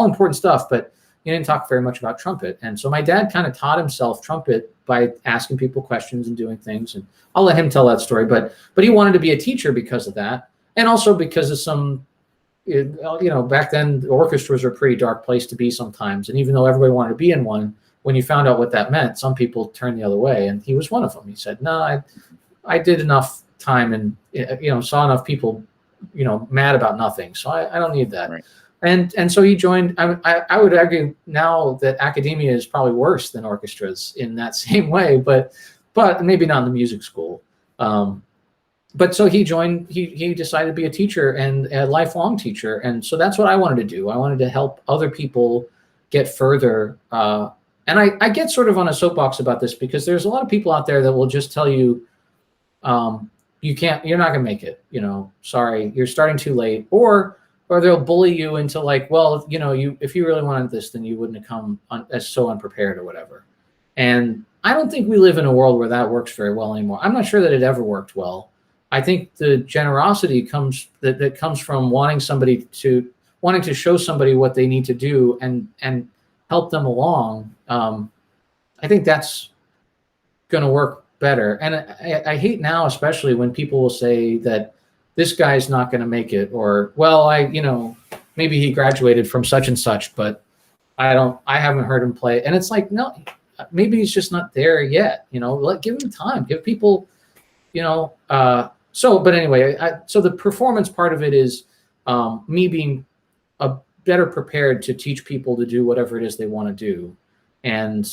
important stuff, but he didn't talk very much about trumpet. And so my dad kind of taught himself trumpet by asking people questions and doing things. And I'll let him tell that story, but he wanted to be a teacher because of that. And also because of some, back then the orchestras were a pretty dark place to be sometimes. And even though everybody wanted to be in one, when you found out what that meant, some people turned the other way. And he was one of them. He said, no, I did enough time and, saw enough people, mad about nothing. So I don't need that. Right. And so he joined. I would argue now that academia is probably worse than orchestras in that same way, but maybe not in the music school. But so he joined, he decided to be a teacher and a lifelong teacher. And so that's what I wanted to do. I wanted to help other people get further. And I get sort of on a soapbox about this because there's a lot of people out there that will just tell you, you're not gonna make it, sorry, you're starting too late. Or they'll bully you into like, well, if you really wanted this, then you wouldn't have come as so unprepared or whatever. And I don't think we live in a world where that works very well anymore. I'm not sure that it ever worked well. I think the generosity comes from wanting to show somebody what they need to do and help them along, I think that's going to work better. And I hate now, especially when people will say that this guy's not going to make it, or, well, maybe he graduated from such and such, but I haven't heard him play. And it's like, no, maybe he's just not there yet. Give him time, give people, but anyway, so the performance part of it is me being better prepared to teach people to do whatever it is they want to do. And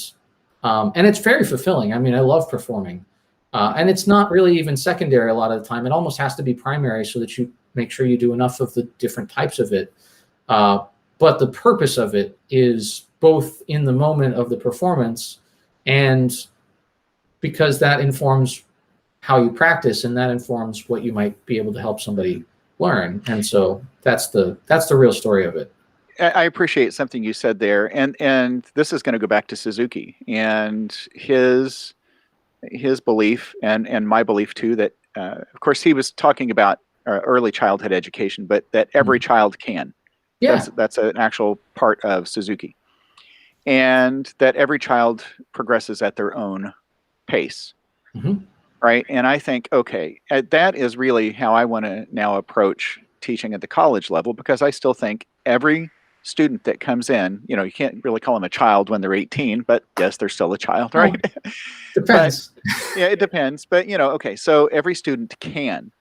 it's very fulfilling. I mean, I love performing. And it's not really even secondary a lot of the time. It almost has to be primary so that you make sure you do enough of the different types of it. But the purpose of it is both in the moment of the performance, and because that informs how you practice, and that informs what you might be able to help somebody learn. And so that's the real story of it. I appreciate something you said there, and this is going to go back to Suzuki and his belief, and my belief too, that of course he was talking about early childhood education, but that every child can. Yeah. That's an actual part of Suzuki, and that every child progresses at their own pace. Mm-hmm. Right. And I think, okay, that is really how I want to now approach teaching at the college level, because I still think every student that comes in, you can't really call them a child when they're 18, but yes, they're still a child, right? Depends. Yeah, it depends. But, okay, so every student can.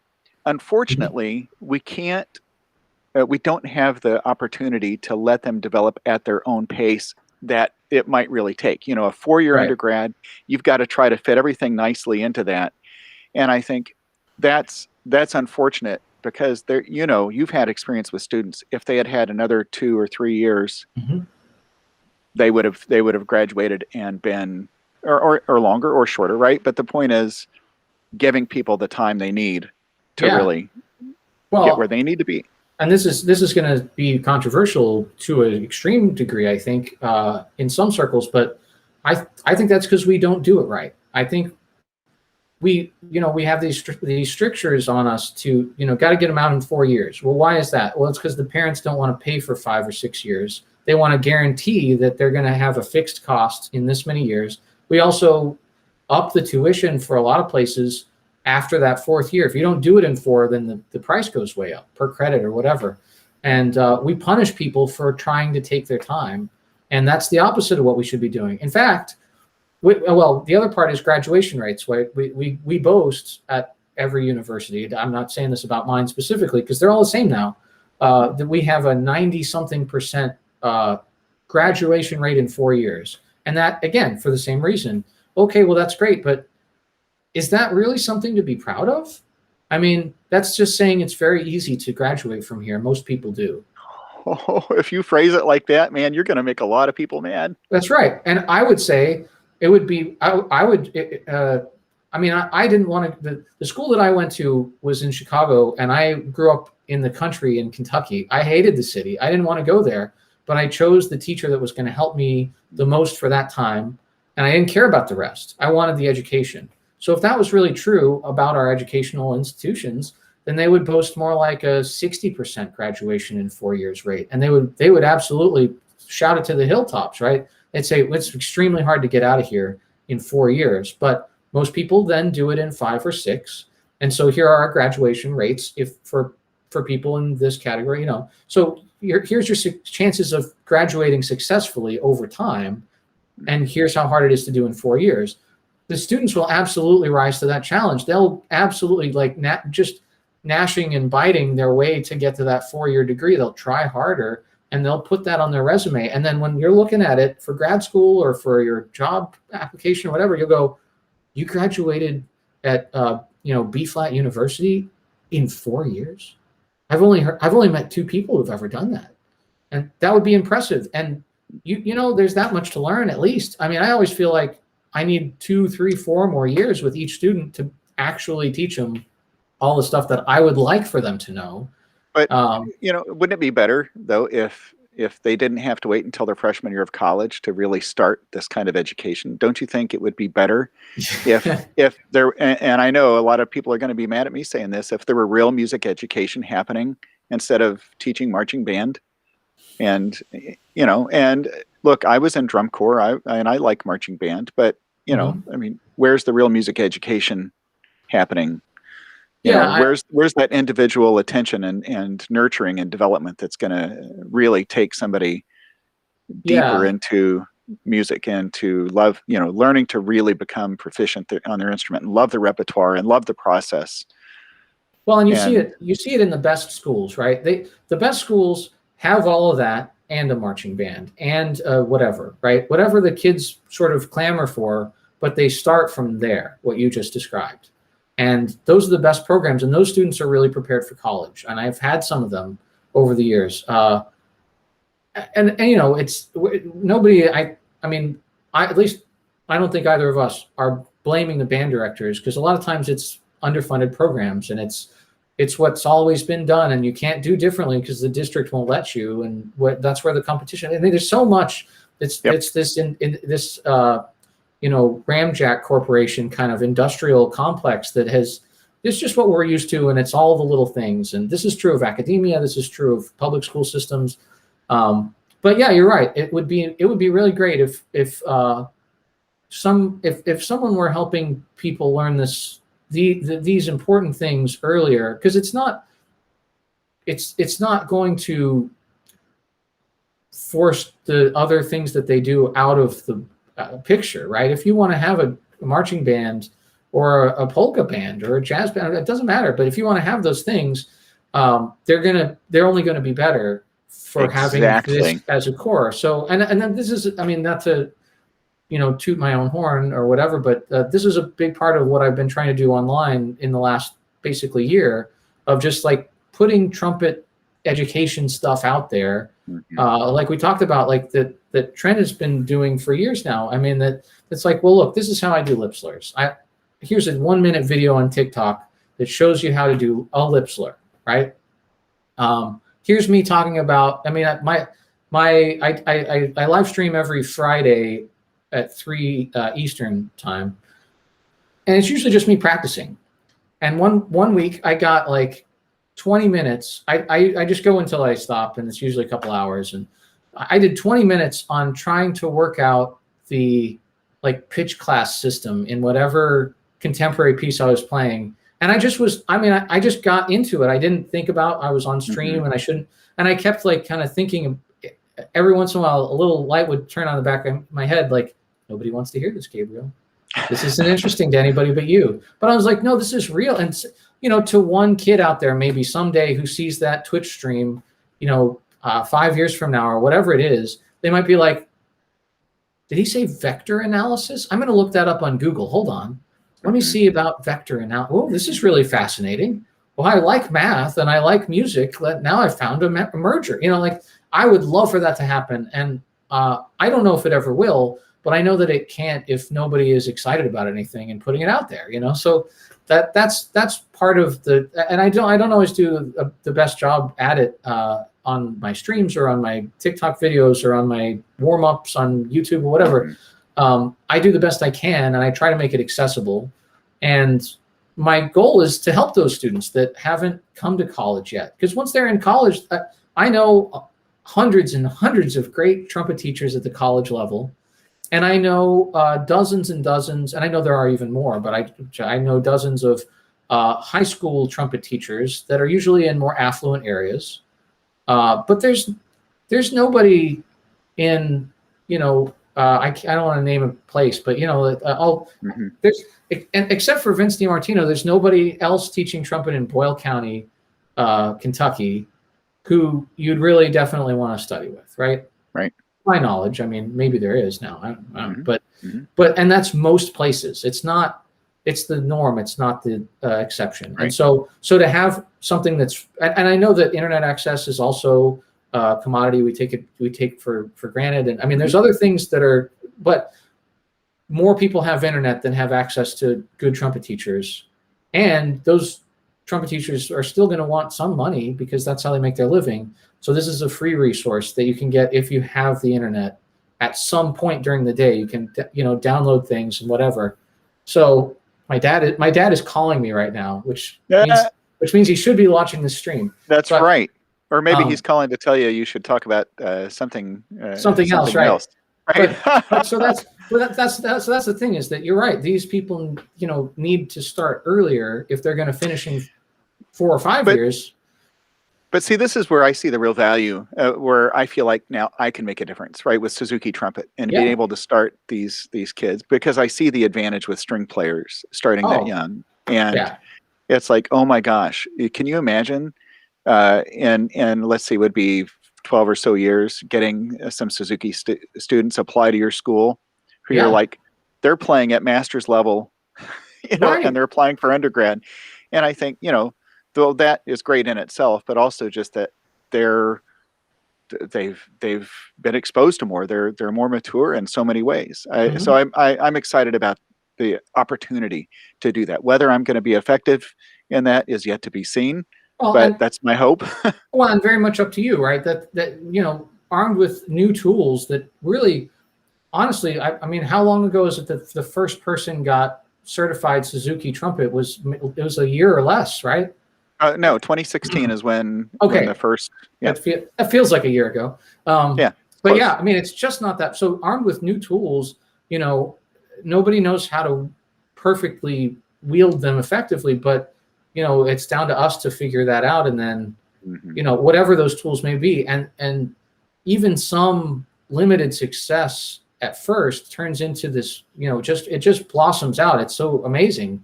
Unfortunately, we can't, we don't have the opportunity to let them develop at their own pace that it might really take. A 4-year Right. undergrad, you've got to try to fit everything nicely into that. And I think that's unfortunate, because there, you've had experience with students. If they had had another 2 or 3 years, Mm-hmm. they would have graduated and been, or longer or shorter, right? But the point is giving people the time they need to really get where they need to be. And this is going to be controversial to an extreme degree, I think, in some circles. But I think that's because we don't do it right. I think we have these strictures on us to, got to get them out in 4 years. Well, why is that? Well, it's because the parents don't want to pay for 5 or 6 years. They want to guarantee that they're going to have a fixed cost in this many years. We also up the tuition for a lot of places after that 4th year. If you don't do it in 4, then the price goes way up per credit or whatever. And we punish people for trying to take their time. And that's the opposite of what we should be doing. In fact, the other part is graduation rates. Right? We boast at every university, I'm not saying this about mine specifically, because they're all the same now, that we have a 90-something% graduation rate in 4 years. And that, again, for the same reason. Okay, well, that's great, but is that really something to be proud of? I mean, that's just saying it's very easy to graduate from here. Most people do. Oh, if you phrase it like that, man, you're going to make a lot of people mad. That's right. And I would say it would be, I didn't want to, the school that I went to was in Chicago, and I grew up in the country in Kentucky. I hated the city. I didn't want to go there, but I chose the teacher that was going to help me the most for that time. And I didn't care about the rest. I wanted the education. So if that was really true about our educational institutions, then they would boast more like a 60% graduation in 4 years rate. And they would absolutely shout it to the hilltops, right? They'd say it's extremely hard to get out of here in 4 years, but most people then do it in 5 or 6. And so here are our graduation rates for people in this category, So here's your chances of graduating successfully over time. And here's how hard it is to do in 4 years. The students will absolutely rise to that challenge. They'll absolutely just gnashing and biting their way to get to that 4-year degree. They'll try harder, and they'll put that on their resume. And then when you're looking at it for grad school or for your job application or whatever, you'll go, you graduated at B-flat university in 4 years. I've only met 2 people who've ever done that, and that would be impressive. And there's that much to learn at least. I mean, I always feel like I need 2, 3, 4 more years with each student to actually teach them all the stuff that I would like for them to know. But wouldn't it be better though if they didn't have to wait until their freshman year of college to really start this kind of education? Don't you think it would be better if there? And I know a lot of people are going to be mad at me saying this. If there were real music education happening instead of teaching marching band, and look, I was in drum corps, and I like marching band, but you know, I mean, where's the real music education happening? You know, where's that individual attention and nurturing and development that's going to really take somebody deeper into music and to love, you know, learning to really become proficient on their instrument and love the repertoire and love the process. Well, and you see it in the best schools, right? The best schools have all of that and a marching band and whatever, right? Whatever the kids sort of clamor for, but they start from there, what you just described. And those are the best programs, and those students are really prepared for college. And I've had some of them over the years. And you know, it's nobody. I mean, at least I don't think either of us are blaming the band directors, because a lot of times it's underfunded programs, and it's what's always been done, and you can't do differently because the district won't let you. And that's where the competition. I mean, there's so much. It's this in this. You know, Ramjack Corporation kind of industrial complex that it's just what we're used to, and it's all the little things. And this is true of academia. This is true of public school systems. But yeah, you're right. It would be really great if someone were helping people learn these important things earlier, because it's not going to force the other things that they do out of the picture, right? If you want to have a marching band or a polka band or a jazz band, it doesn't matter. But if you want to have those things, they're only going to be better for having this as a core. So, and then this is, I mean, not to, you know, toot my own horn or whatever, but this is a big part of what I've been trying to do online in the last basically year, of just like putting trumpet education stuff out there. Like we talked about, like that Trent has been doing for years now. I mean, it's like, well, look, this is how I do lip slurs. Here's a 1-minute video on TikTok that shows you how to do a lip slur, right? Here's me talking about, I mean, I live stream every Friday at 3 Eastern time. And it's usually just me practicing. And one week I got like 20 minutes. I just go until I stop, and it's usually a couple hours. And I did 20 minutes on trying to work out the like pitch class system in whatever contemporary piece I was playing. And I just got into it. I didn't think about, I was on stream and I shouldn't. And I kept like kind of thinking every once in a while, a little light would turn on the back of my head. Like, nobody wants to hear this, Gabriel. This isn't interesting to anybody but you. But I was like, no, this is real. And, you know, to one kid out there, maybe someday, who sees that Twitch stream, you know, 5 years from now or whatever it is, they might be like, did he say vector analysis? I'm going to look that up on Google. Hold on. Let me see about vector analysis. Oh, this is really fascinating. Well, I like math and I like music. Now I've found a merger. You know, like, I would love for that to happen. And I don't know if it ever will, but I know that it can't if nobody is excited about anything and putting it out there, you know? So that's part of the, and I don't always do the best job at it on my streams or on my TikTok videos or on my warm-ups on YouTube or whatever. I do the best I can, and I try to make it accessible. And my goal is to help those students that haven't come to college yet. Because once they're in college, I know hundreds and hundreds of great trumpet teachers at the college level. And I know dozens and dozens, and I know there are even more, but I know dozens of high school trumpet teachers that are usually in more affluent areas. But there's nobody in, you know, I don't want to name a place, but, you know, there's, except for Vince DiMartino, there's nobody else teaching trumpet in Boyle County, Kentucky, who you'd really definitely want to study with, right? Right. My knowledge, I mean, maybe there is now, I don't know, but and that's most places. It's the norm. It's not the exception. Right. And so to have something that's, and I know that internet access is also a commodity we take for granted. And I mean, there's other things that are, but more people have internet than have access to good trumpet teachers. And those trumpet teachers are still going to want some money because that's how they make their living. So this is a free resource that you can get if you have the internet at some point during the day. You can, you know, download things and whatever. So my dad is calling me right now, which means he should be watching the stream. That's right. Or maybe he's calling to tell you should talk about something else, right? Right. But so that's the thing, is that you're right. These people, need to start earlier if they're going to finish in 4 or 5 years. But see, this is where I see the real value, where I feel like now I can make a difference, right, with Suzuki Trumpet and being able to start these kids, because I see the advantage with string players starting that young, and it's like, oh my gosh, can you imagine? And let's see, would be 12 or so years, getting some Suzuki students apply to your school, who you're like, they're playing at master's level, and they're applying for undergrad, and I think though that is great in itself, but also just that they've been exposed to more. They're more mature in so many ways. So I'm excited about the opportunity to do that. Whether I'm going to be effective in that is yet to be seen. Well, but that's my hope. Well, and very much up to you, right? That armed with new tools that really, honestly, I mean, how long ago is it that the first person got certified Suzuki Trumpet? It was a year or less, right? No, 2016 is when the first. Yeah, that feels like a year ago. But close. I mean, it's just not that. So armed with new tools, nobody knows how to perfectly wield them effectively, but it's down to us to figure that out, and then whatever those tools may be, and even some limited success at first turns into this, it just blossoms out. It's so amazing.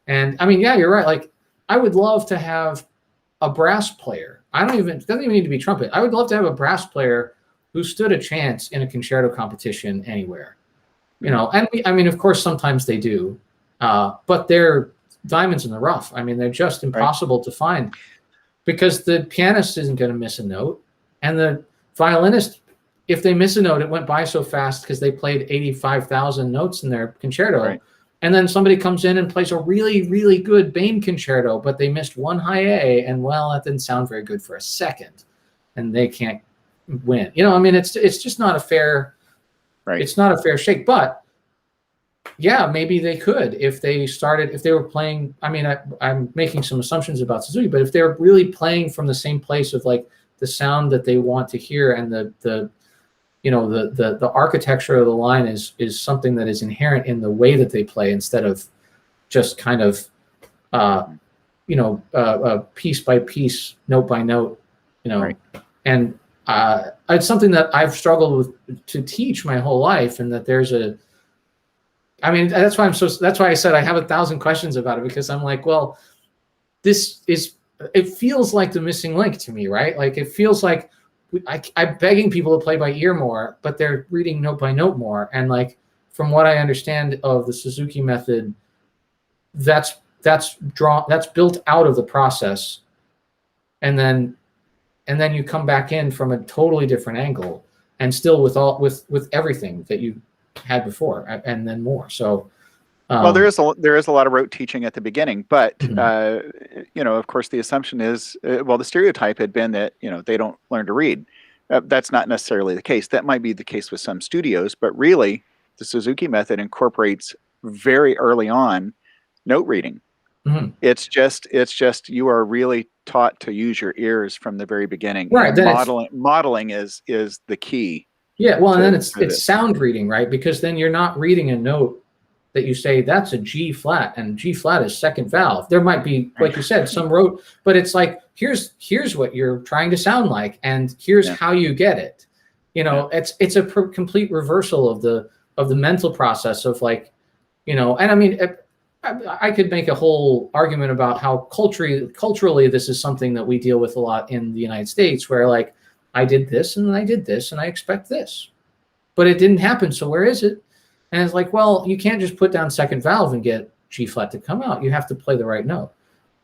And I mean, you're right. Like, I would love to have a brass player. It doesn't even need to be trumpet. I would love to have a brass player who stood a chance in a concerto competition anywhere. And I mean, of course, sometimes they do, but they're diamonds in the rough. I mean, they're just impossible to find, because the pianist isn't going to miss a note, and the violinist, if they miss a note, it went by so fast because they played 85,000 notes in their concerto. Right. And then somebody comes in and plays a really, really good Bain concerto, but they missed one high A, and that didn't sound very good for a second, and they can't win. I mean, it's just not a fair. Right. It's not a fair shake. But maybe they could if they were playing. I mean, I'm making some assumptions about Suzuki, but if they're really playing from the same place of like the sound that they want to hear, and the architecture of the line is something that is inherent in the way that they play, instead of just kind of piece by piece, note by note, and it's something that I've struggled with to teach my whole life, and that that's why I said I have 1,000 questions about it, because I'm like, well, it feels like the missing link to me, right? Like, it feels like I'm begging people to play by ear more, but they're reading note by note more. And like, from what I understand of the Suzuki method, that's built out of the process, and then you come back in from a totally different angle, and still with everything that you had before, and then more. So well, there is a lot of rote teaching at the beginning, but of course, the assumption is, the stereotype had been that they don't learn to read. That's not necessarily the case. That might be the case with some studios, but really, the Suzuki method incorporates very early on note reading. Mm-hmm. It's just you are really taught to use your ears from the very beginning. Right. Modeling is the key. Yeah. Well, and then it's sound reading, right? Because then you're not reading a note that you say that's a G flat, and G flat is second valve. There might be, like you said, some rote, but it's like, here's what you're trying to sound like, and here's how you get it. It's a complete reversal of the mental process of like, and I mean, I could make a whole argument about how culturally this is something that we deal with a lot in the United States, where like, I did this and I did this and I expect this, but it didn't happen. So where is it? And it's like, well, you can't just put down second valve and get G flat to come out. You have to play the right note.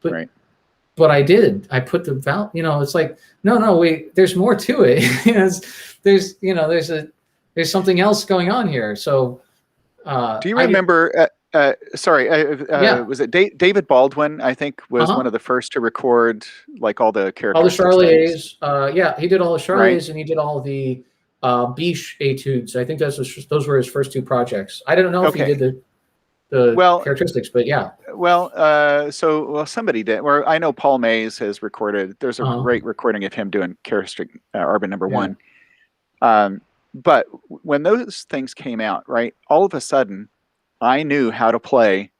But I did. I put the valve. It's like, no, wait. There's more to it. There's something else going on here. So, do you remember? Was it David Baldwin? I think was one of the first to record like all the characteristics. All the Charliers. He did all the Charliers, and he did all the Biche etudes. I think those were his first 2 projects. I don't know if he did Well, characteristics, but yeah. well, somebody did. Or I know Paul Mays has recorded. There's a Uh-huh. great recording of him doing characteristic arbor number Yeah. one. But when those things came out, right, all of a sudden, I knew how to play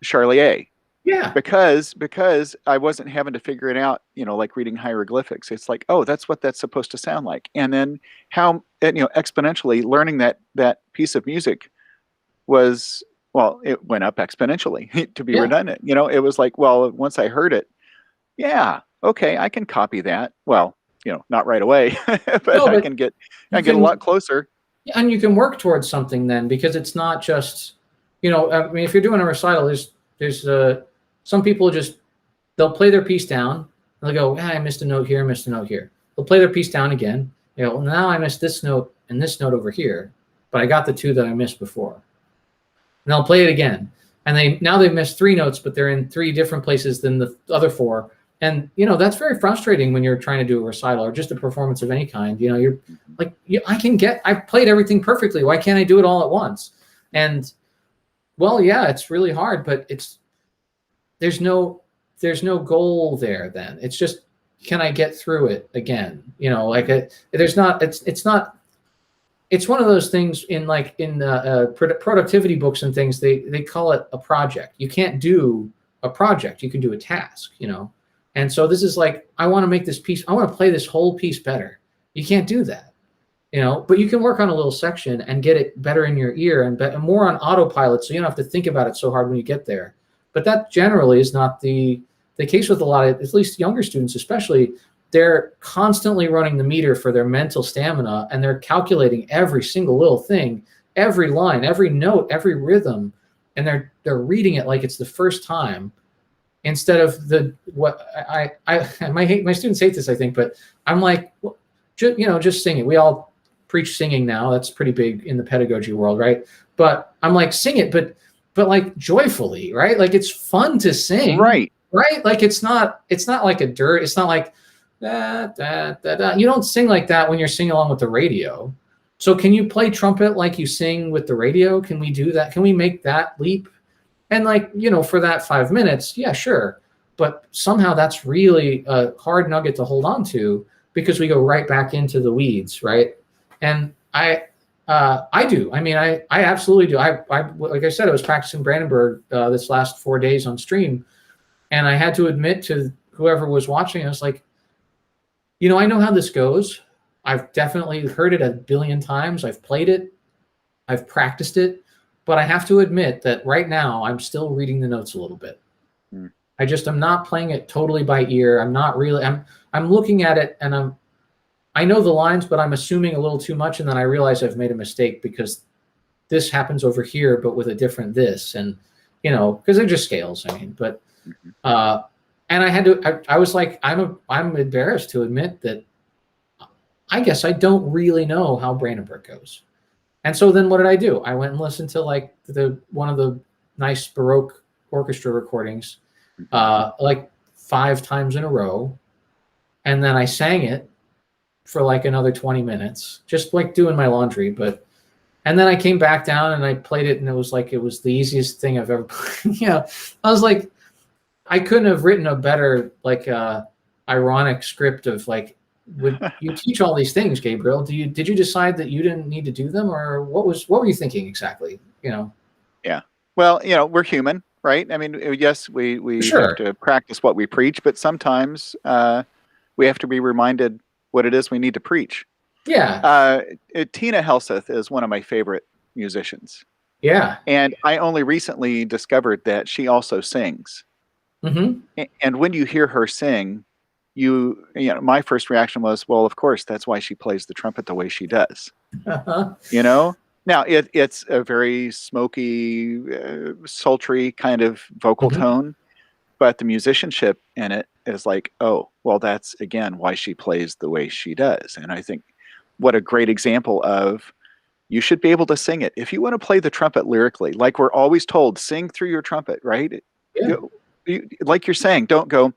Charlie A. Yeah. because I wasn't having to figure it out, like reading hieroglyphics. It's like, oh, that's what that's supposed to sound like. And then how, exponentially learning that piece of music was, well, it went up exponentially to be Yeah. redundant. It was like, well, once I heard it, yeah, okay, I can copy that. Well, not right away, but No, I but can get you a lot closer. yeah, and you can work towards something then, because it's not just, I mean, if you're doing a recital, there's some people they'll play their piece down and they'll go, I missed a note here, missed a note here. They'll play their piece down again. Well, now I missed this note and this note over here, but I got the two that I missed before. And they'll play it again. And they've missed 3 notes, but they're in 3 different places than the other 4. And, that's very frustrating when you're trying to do a recital or just a performance of any kind. You're like, I've played everything perfectly. Why can't I do it all at once? And, well, yeah, it's really hard, but there's no goal there then. It's just, can I get through it again? It's one of those things in productivity books and things, they call it a project. You can't do a project. You can do a task, And so this is like, I want to make this piece, I want to play this whole piece better. You can't do that, but you can work on a little section and get it better in your ear and more on autopilot. So you don't have to think about it so hard when you get there. But that generally is not the case with a lot of, at least younger students, especially. They're constantly running the meter for their mental stamina, and they're calculating every single little thing, every line, every note, every rhythm, and they're reading it like it's the first time, instead of my students hate this, I think, but I'm like, well, just sing it. We all preach singing now. That's pretty big in the pedagogy world, right? But I'm like, sing it, but like joyfully, right? Like it's fun to sing, right? Like it's not like it's not like da, da, da, da. You don't sing like that when you're singing along with the radio. So can you play trumpet like you sing with the radio? Can we do that? Can we make that leap? And for that 5 minutes, yeah, sure. But somehow that's really a hard nugget to hold on to, because we go right back into the weeds, right? And I do. I mean, I absolutely do. I like I said, I was practicing Brandenburg this last 4 days on stream, and I had to admit to whoever was watching, I was like, I know how this goes. I've definitely heard it a billion times. I've played it. I've practiced it. But I have to admit that right now I'm still reading the notes a little bit. I'm not playing it totally by ear. I'm looking at it and I know the lines, but I'm assuming a little too much. And then I realize I've made a mistake because this happens over here, but with a different this. And, because they're just scales. I mean, but, and I had to, I was like, I'm embarrassed to admit that I guess I don't really know how Brandenburg goes. And so then what did I do? I went and listened to one of the nice Baroque orchestra recordings, 5 times in a row. And then I sang it for another 20 minutes, just like doing my laundry. And then I came back down and I played it, and it was the easiest thing I've ever played. I was like, I couldn't have written a better ironic script of would you teach all these things, Gabriel? Did you decide that you didn't need to do them, or what were you thinking exactly? Yeah. Well, we're human, right? I mean, yes, we Sure. have to practice what we preach, but sometimes we have to be reminded what it is we need to preach. Yeah. Tina Helseth is one of my favorite musicians. Yeah. And I only recently discovered that she also sings. Mm-hmm. And when you hear her sing, my first reaction was, well, of course, that's why she plays the trumpet the way she does. Uh-huh. Now it's a very smoky, sultry kind of vocal tone, but the musicianship in it is like, oh, well, that's again why she plays the way she does. And I think what a great example of, you should be able to sing it. If you want to play the trumpet lyrically, like we're always told, sing through your trumpet, right? Yeah. Like you're saying, don't go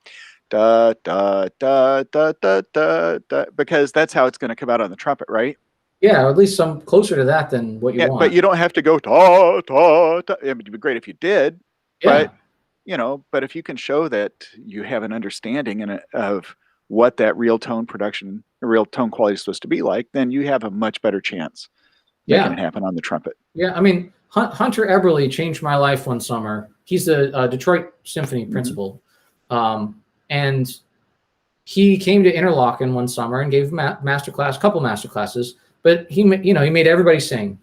da da da da da da da, because that's how it's going to come out on the trumpet, right? Yeah, or at least some closer to that than what you Yeah, want. but you don't have to go ta ta ta. It'd be great if you did, Yeah. but but if you can show that you have an understanding of what that real tone production, real tone quality is supposed to be like, then you have a much better chance making it Yeah. happen on the trumpet. Yeah. I mean, Hunter Eberly changed my life one summer. He's the Detroit Symphony principal. And he came to Interlochen one summer and gave couple master classes, but he made everybody sing.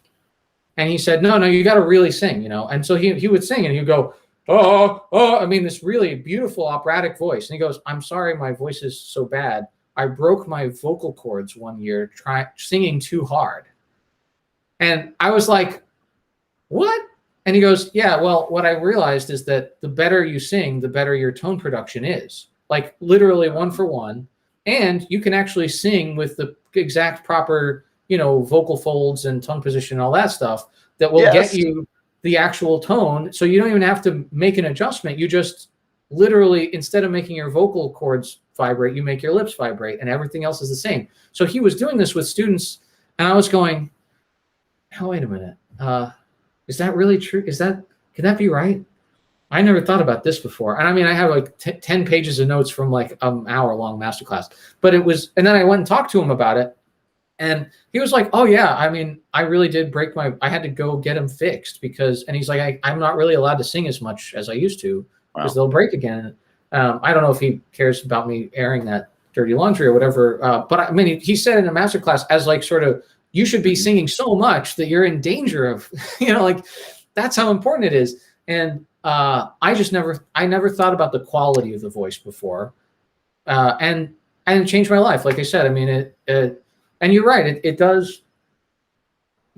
And he said, no, you got to really sing, And so he would sing and he'd go, oh, I mean, this really beautiful operatic voice. And he goes, I'm sorry, my voice is so bad. I broke my vocal cords one year singing too hard. And I was like, what? And he goes, yeah, well, what I realized is that the better you sing, the better your tone production is. Like literally one for one. And you can actually sing with the exact proper, vocal folds and tongue position and all that stuff that will get you the actual tone. So you don't even have to make an adjustment. You just literally, instead of making your vocal cords vibrate, you make your lips vibrate and everything else is the same. So he was doing this with students and I was going, oh, wait a minute. Is that really true? Can that be right? I never thought about this before. And I mean, I have like 10 pages of notes from like an hour-long masterclass. But and then I went and talked to him about it. And he was like, oh, yeah, I mean, I really did I had to go get him fixed and he's like, I'm not really allowed to sing as much as I used to because they'll break again. I don't know if he cares about me airing that dirty laundry or whatever. But I mean, he said in a masterclass as like sort of, you should be singing so much that you're in danger of, like that's how important it is. And I never thought about the quality of the voice before. And it changed my life. Like I said, I mean, and you're right. It does,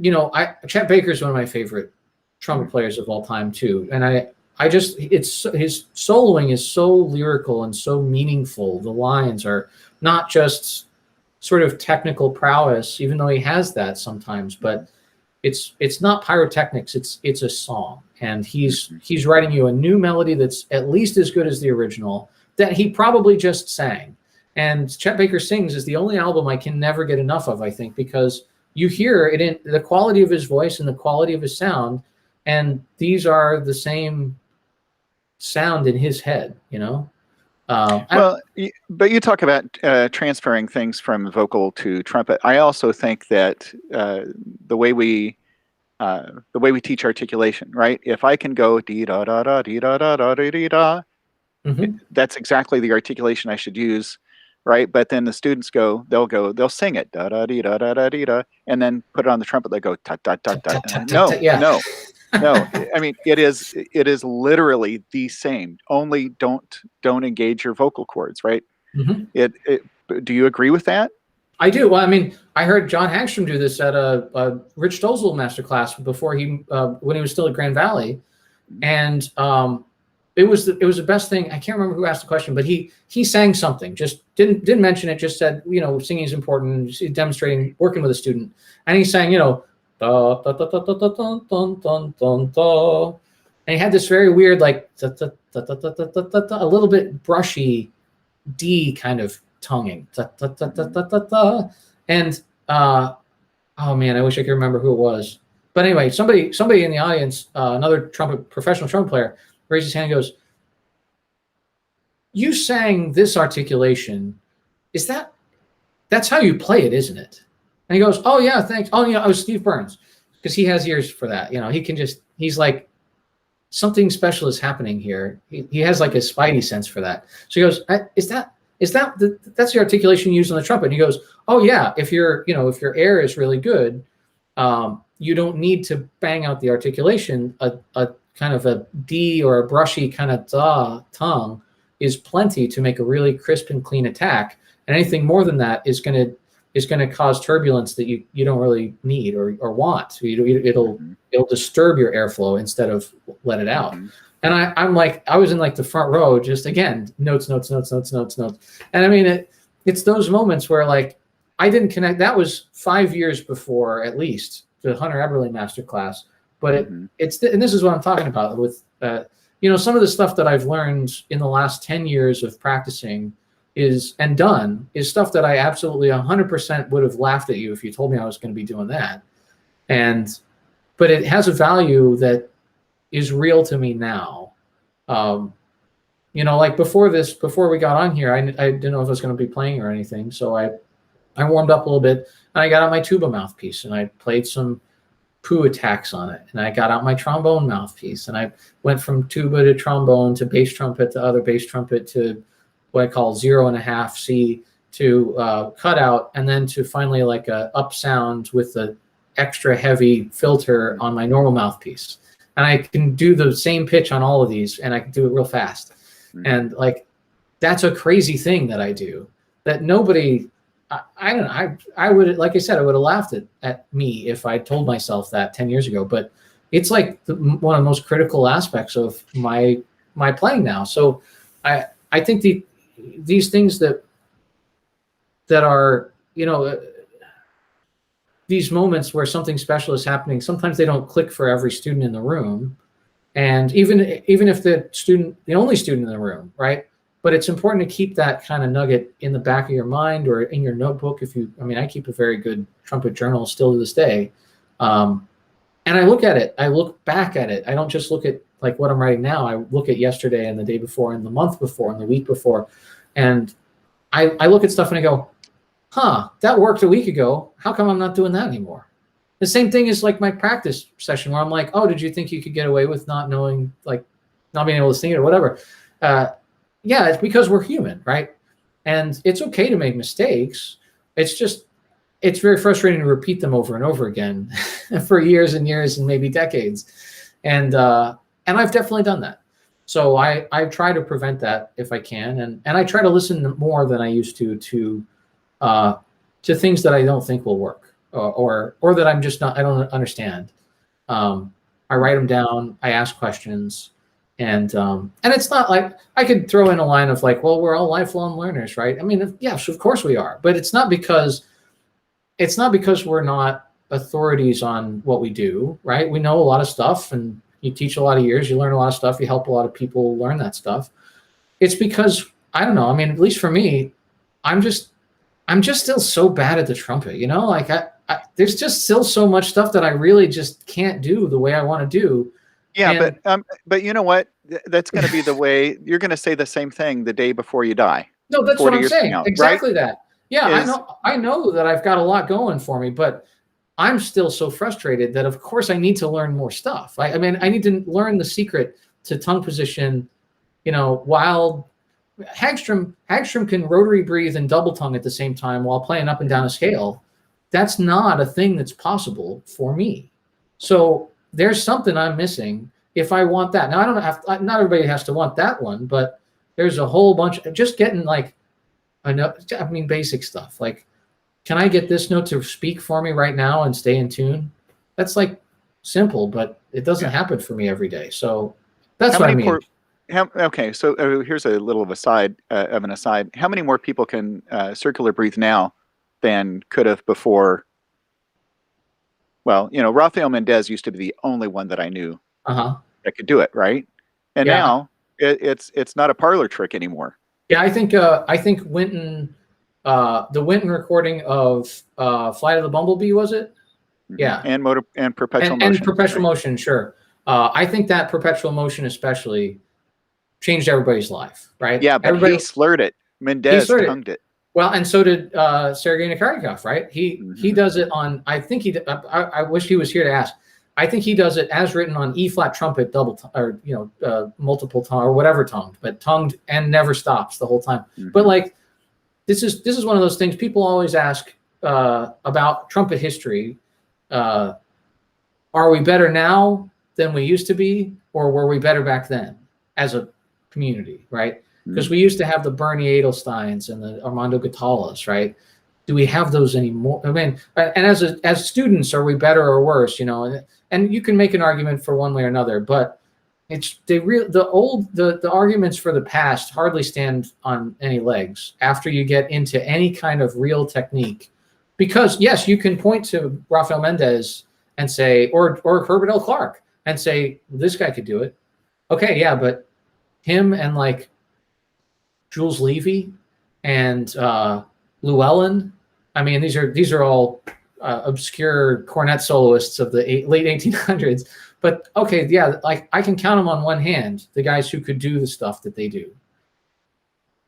Chet Baker is one of my favorite trumpet players of all time too. And his soloing is so lyrical and so meaningful. The lines are not just sort of technical prowess, even though he has that sometimes, but it's not pyrotechnics. It's a song, and he's writing you a new melody that's at least as good as the original that he probably just sang. And Chet Baker Sings is the only album I can never get enough of, I think, because you hear it in the quality of his voice and the quality of his sound, and these are the same sound in his head, But you talk about transferring things from vocal to trumpet. I also think that the way we teach articulation, right? If I can go dee da da da dee da da da dee da, that's exactly the articulation I should use, right? But then the students they'll sing it da da dee da da da dee da, and then put it on the trumpet. They go ta ta ta ta. No. I mean, it is literally the same. Only don't engage your vocal cords, right? Do you agree with that? I do. Well, I mean, I heard John Hagstrom do this at a Rich Stossel masterclass before when he was still at Grand Valley, and it was the best thing. I can't remember who asked the question, but he sang something. Just didn't mention it. Just said, singing is important. Demonstrating, working with a student, and he sang, da, da, da, da, da, da, dun, dun, dun, dun, da. And he had this very weird, like da, da, da, da, da, da, da, da, a little bit brushy D kind of tonguing. Da, da, da, da, da, da, da. And oh man, I wish I could remember who it was. But anyway, somebody in the audience, another professional trumpet player, raised his hand and goes, "You sang this articulation. That's how you play it, isn't it?" And he goes, "Oh yeah, thanks. Oh, I was Steve Burns," because he has ears for that. He's like, something special is happening here. He has like a spidey sense for that. So he goes, that's the articulation used on the trumpet? And he goes, "Oh yeah, if your air is really good, you don't need to bang out the articulation. A kind of a D or a brushy kind of da tongue is plenty to make a really crisp and clean attack. And anything more than that is going to cause turbulence that you don't really need or want. So it'll disturb your airflow instead of let it out." And I'm like, I was in like the front row, just again, notes. And I mean, it's those moments where like I didn't connect. That was 5 years before, at least, the Hunter Eberly masterclass. But and this is what I'm talking about with some of the stuff that I've learned in the last 10 years of practicing and done is stuff that I absolutely 100% would have laughed at you if you told me I was going to be doing that. But it has a value that is real to me now. Like before we got on here, I didn't know if I was going to be playing or anything. So I warmed up a little bit, and I got out my tuba mouthpiece, and I played some poo attacks on it. And I got out my trombone mouthpiece, and I went from tuba to trombone to bass trumpet to other bass trumpet to what I call 0.5 C to cutout, and then to finally like a up sound with the extra heavy filter on my normal mouthpiece. And I can do the same pitch on all of these, and I can do it real fast. And like, that's a crazy thing that I do that nobody, I don't know. I would, like I said, I would have laughed at me if I told myself that 10 years ago, but it's like one of the most critical aspects of my playing now. So I think these things that are, these moments where something special is happening, sometimes they don't click for every student in the room. And even if the only student in the room, right? But it's important to keep that kind of nugget in the back of your mind or in your notebook. I keep a very good trumpet journal still to this day. And I look at it, I look back at it. I don't just look at like what I'm writing now. I look at yesterday and the day before and the month before and the week before. And I look at stuff and I go, that worked a week ago. How come I'm not doing that anymore? The same thing is like my practice session where I'm like, oh, did you think you could get away with not knowing, like not being able to sing it or whatever? Yeah, it's because we're human, right? And it's okay to make mistakes. It's very frustrating to repeat them over and over again for years and years and maybe decades. And I've definitely done that. So I try to prevent that if I can. And I try to listen more than I used to things that I don't think will work or that I don't understand. I write them down, I ask questions. And it's not like I could throw in a line of like, well, we're all lifelong learners, right? I mean, yes, of course we are, but it's not because we're not authorities on what we do, right? We know a lot of stuff, and you teach a lot of years, you learn a lot of stuff, you help a lot of people learn that stuff. It's because, I don't know, I mean, at least for me, I'm just still so bad at the trumpet, like there's just still so much stuff that I really just can't do the way I want to do. Yeah, but you know what? That's going to be the way you're going to say the same thing the day before you die. No, that's what I'm saying. Now, exactly right? That. Yeah, I know that I've got a lot going for me, but I'm still so frustrated that of course I need to learn more stuff. I mean, I need to learn the secret to tongue position, while Hagstrom can rotary breathe and double tongue at the same time while playing up and down a scale. That's not a thing that's possible for me. So there's something I'm missing if I want that. Now, I don't have, not everybody has to want that one, but there's a whole bunch, just getting like, basic stuff. Like, can I get this note to speak for me right now and stay in tune? That's like simple, but it doesn't happen for me every day. So that's what I mean. Okay, so here's a little of an aside. How many more people can circular breathe now than could have before? Well, Rafael Mendez used to be the only one that I knew that could do it, right? And now it's not a parlor trick anymore. Yeah, I think Winton, the Winton recording of Flight of the Bumblebee, was it? Mm-hmm. Yeah, and perpetual motion. And perpetual motion, sure. I think that perpetual motion especially changed everybody's life, right? Yeah, but he slurred it. Mendez tongued it. Well, and so did Sergei Nakarikov, right? He does it on. I think I wish he was here to ask. I think he does it as written on E flat trumpet, double or multiple tongue or whatever tongued, but tongued and never stops the whole time. Mm-hmm. But like this is one of those things people always ask about trumpet history. Are we better now than we used to be, or were we better back then as a community, right? Because we used to have the Bernie Edelsteins and the Armando Gatalas, right? Do we have those anymore? I mean, and as students, are we better or worse? And you can make an argument for one way or another, but the arguments for the past hardly stand on any legs after you get into any kind of real technique. Because yes, you can point to Rafael Mendez and say, or Herbert L. Clark and say, this guy could do it. Okay, yeah, but him and like Jules Levy and Llewellyn. I mean, these are all obscure cornet soloists of the late 1800s. But okay, yeah, like I can count them on one hand, the guys who could do the stuff that they do.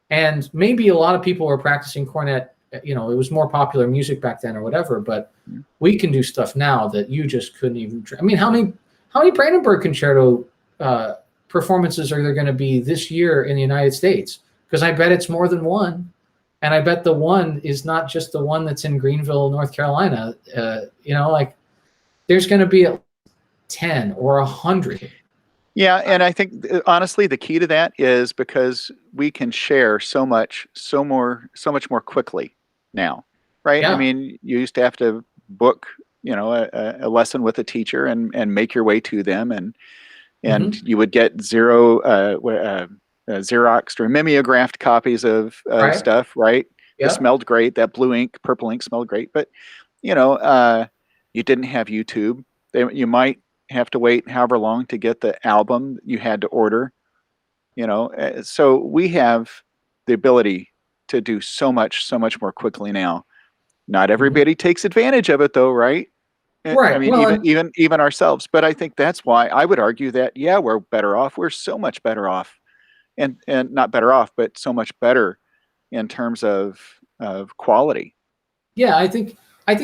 And maybe a lot of people were practicing cornet, it was more popular music back then or whatever, but we can do stuff now that you just couldn't even. I mean, how many Brandenburg concerto performances are there going to be this year in the United States? Because I bet it's more than one. And I bet the one is not just the one that's in Greenville, North Carolina. There's going to be 10 or 100. Yeah, and I think honestly the key to that is because we can share so much more quickly now, right? Yeah. I mean, you used to have to book, a lesson with a teacher and make your way to them, and you would get Xeroxed or mimeographed copies of stuff, right? Yeah. It smelled great. That blue ink, purple ink smelled great, but you didn't have YouTube. You might have to wait however long to get the album you had to order, so we have the ability to do so much more quickly now. Not everybody takes advantage of it though, right? Right. I mean, even ourselves, but I think that's why I would argue that, yeah, we're better off. We're so much better off, and not better off, but so much better in terms of quality. Yeah, I think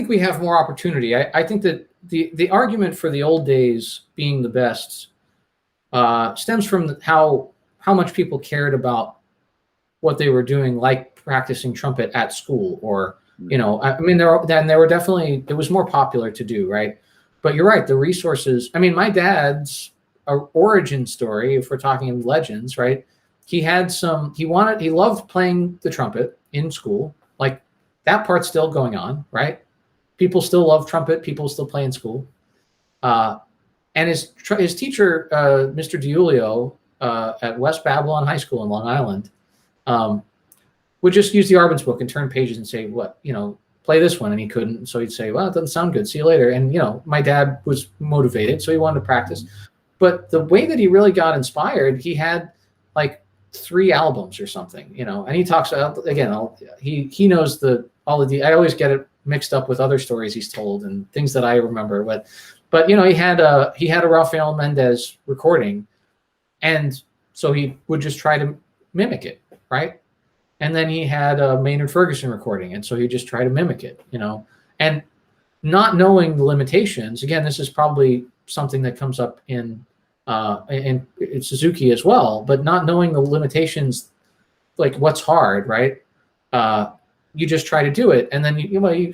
we have more opportunity. I think that the argument for the old days being the best stems from how much people cared about what they were doing, like practicing trumpet at school, or I mean, there were definitely, it was more popular to do, right? But you're right, the resources. I mean, my dad's origin story, if we're talking legends, right? He loved playing the trumpet in school. Like that part's still going on, right? People still love trumpet. People still play in school. And his teacher, Mr. DiUlio, at West Babylon High School in Long Island, would just use the Arbenz book and turn pages and say, play this one. And he couldn't. So he'd say, well, it doesn't sound good. See you later. And, my dad was motivated, so he wanted to practice. But the way that he really got inspired, he had like 3 albums or something, and he talks about, again, he knows all of the, I always get it mixed up with other stories he's told and things that I remember, but he had a Rafael Mendez recording, and so he would just try to mimic it, right? And then he had a Maynard Ferguson recording, and so he just try to mimic it, and not knowing the limitations. Again, this is probably something that comes up in Suzuki as well, but not knowing the limitations, like what's hard, right? You just try to do it, and then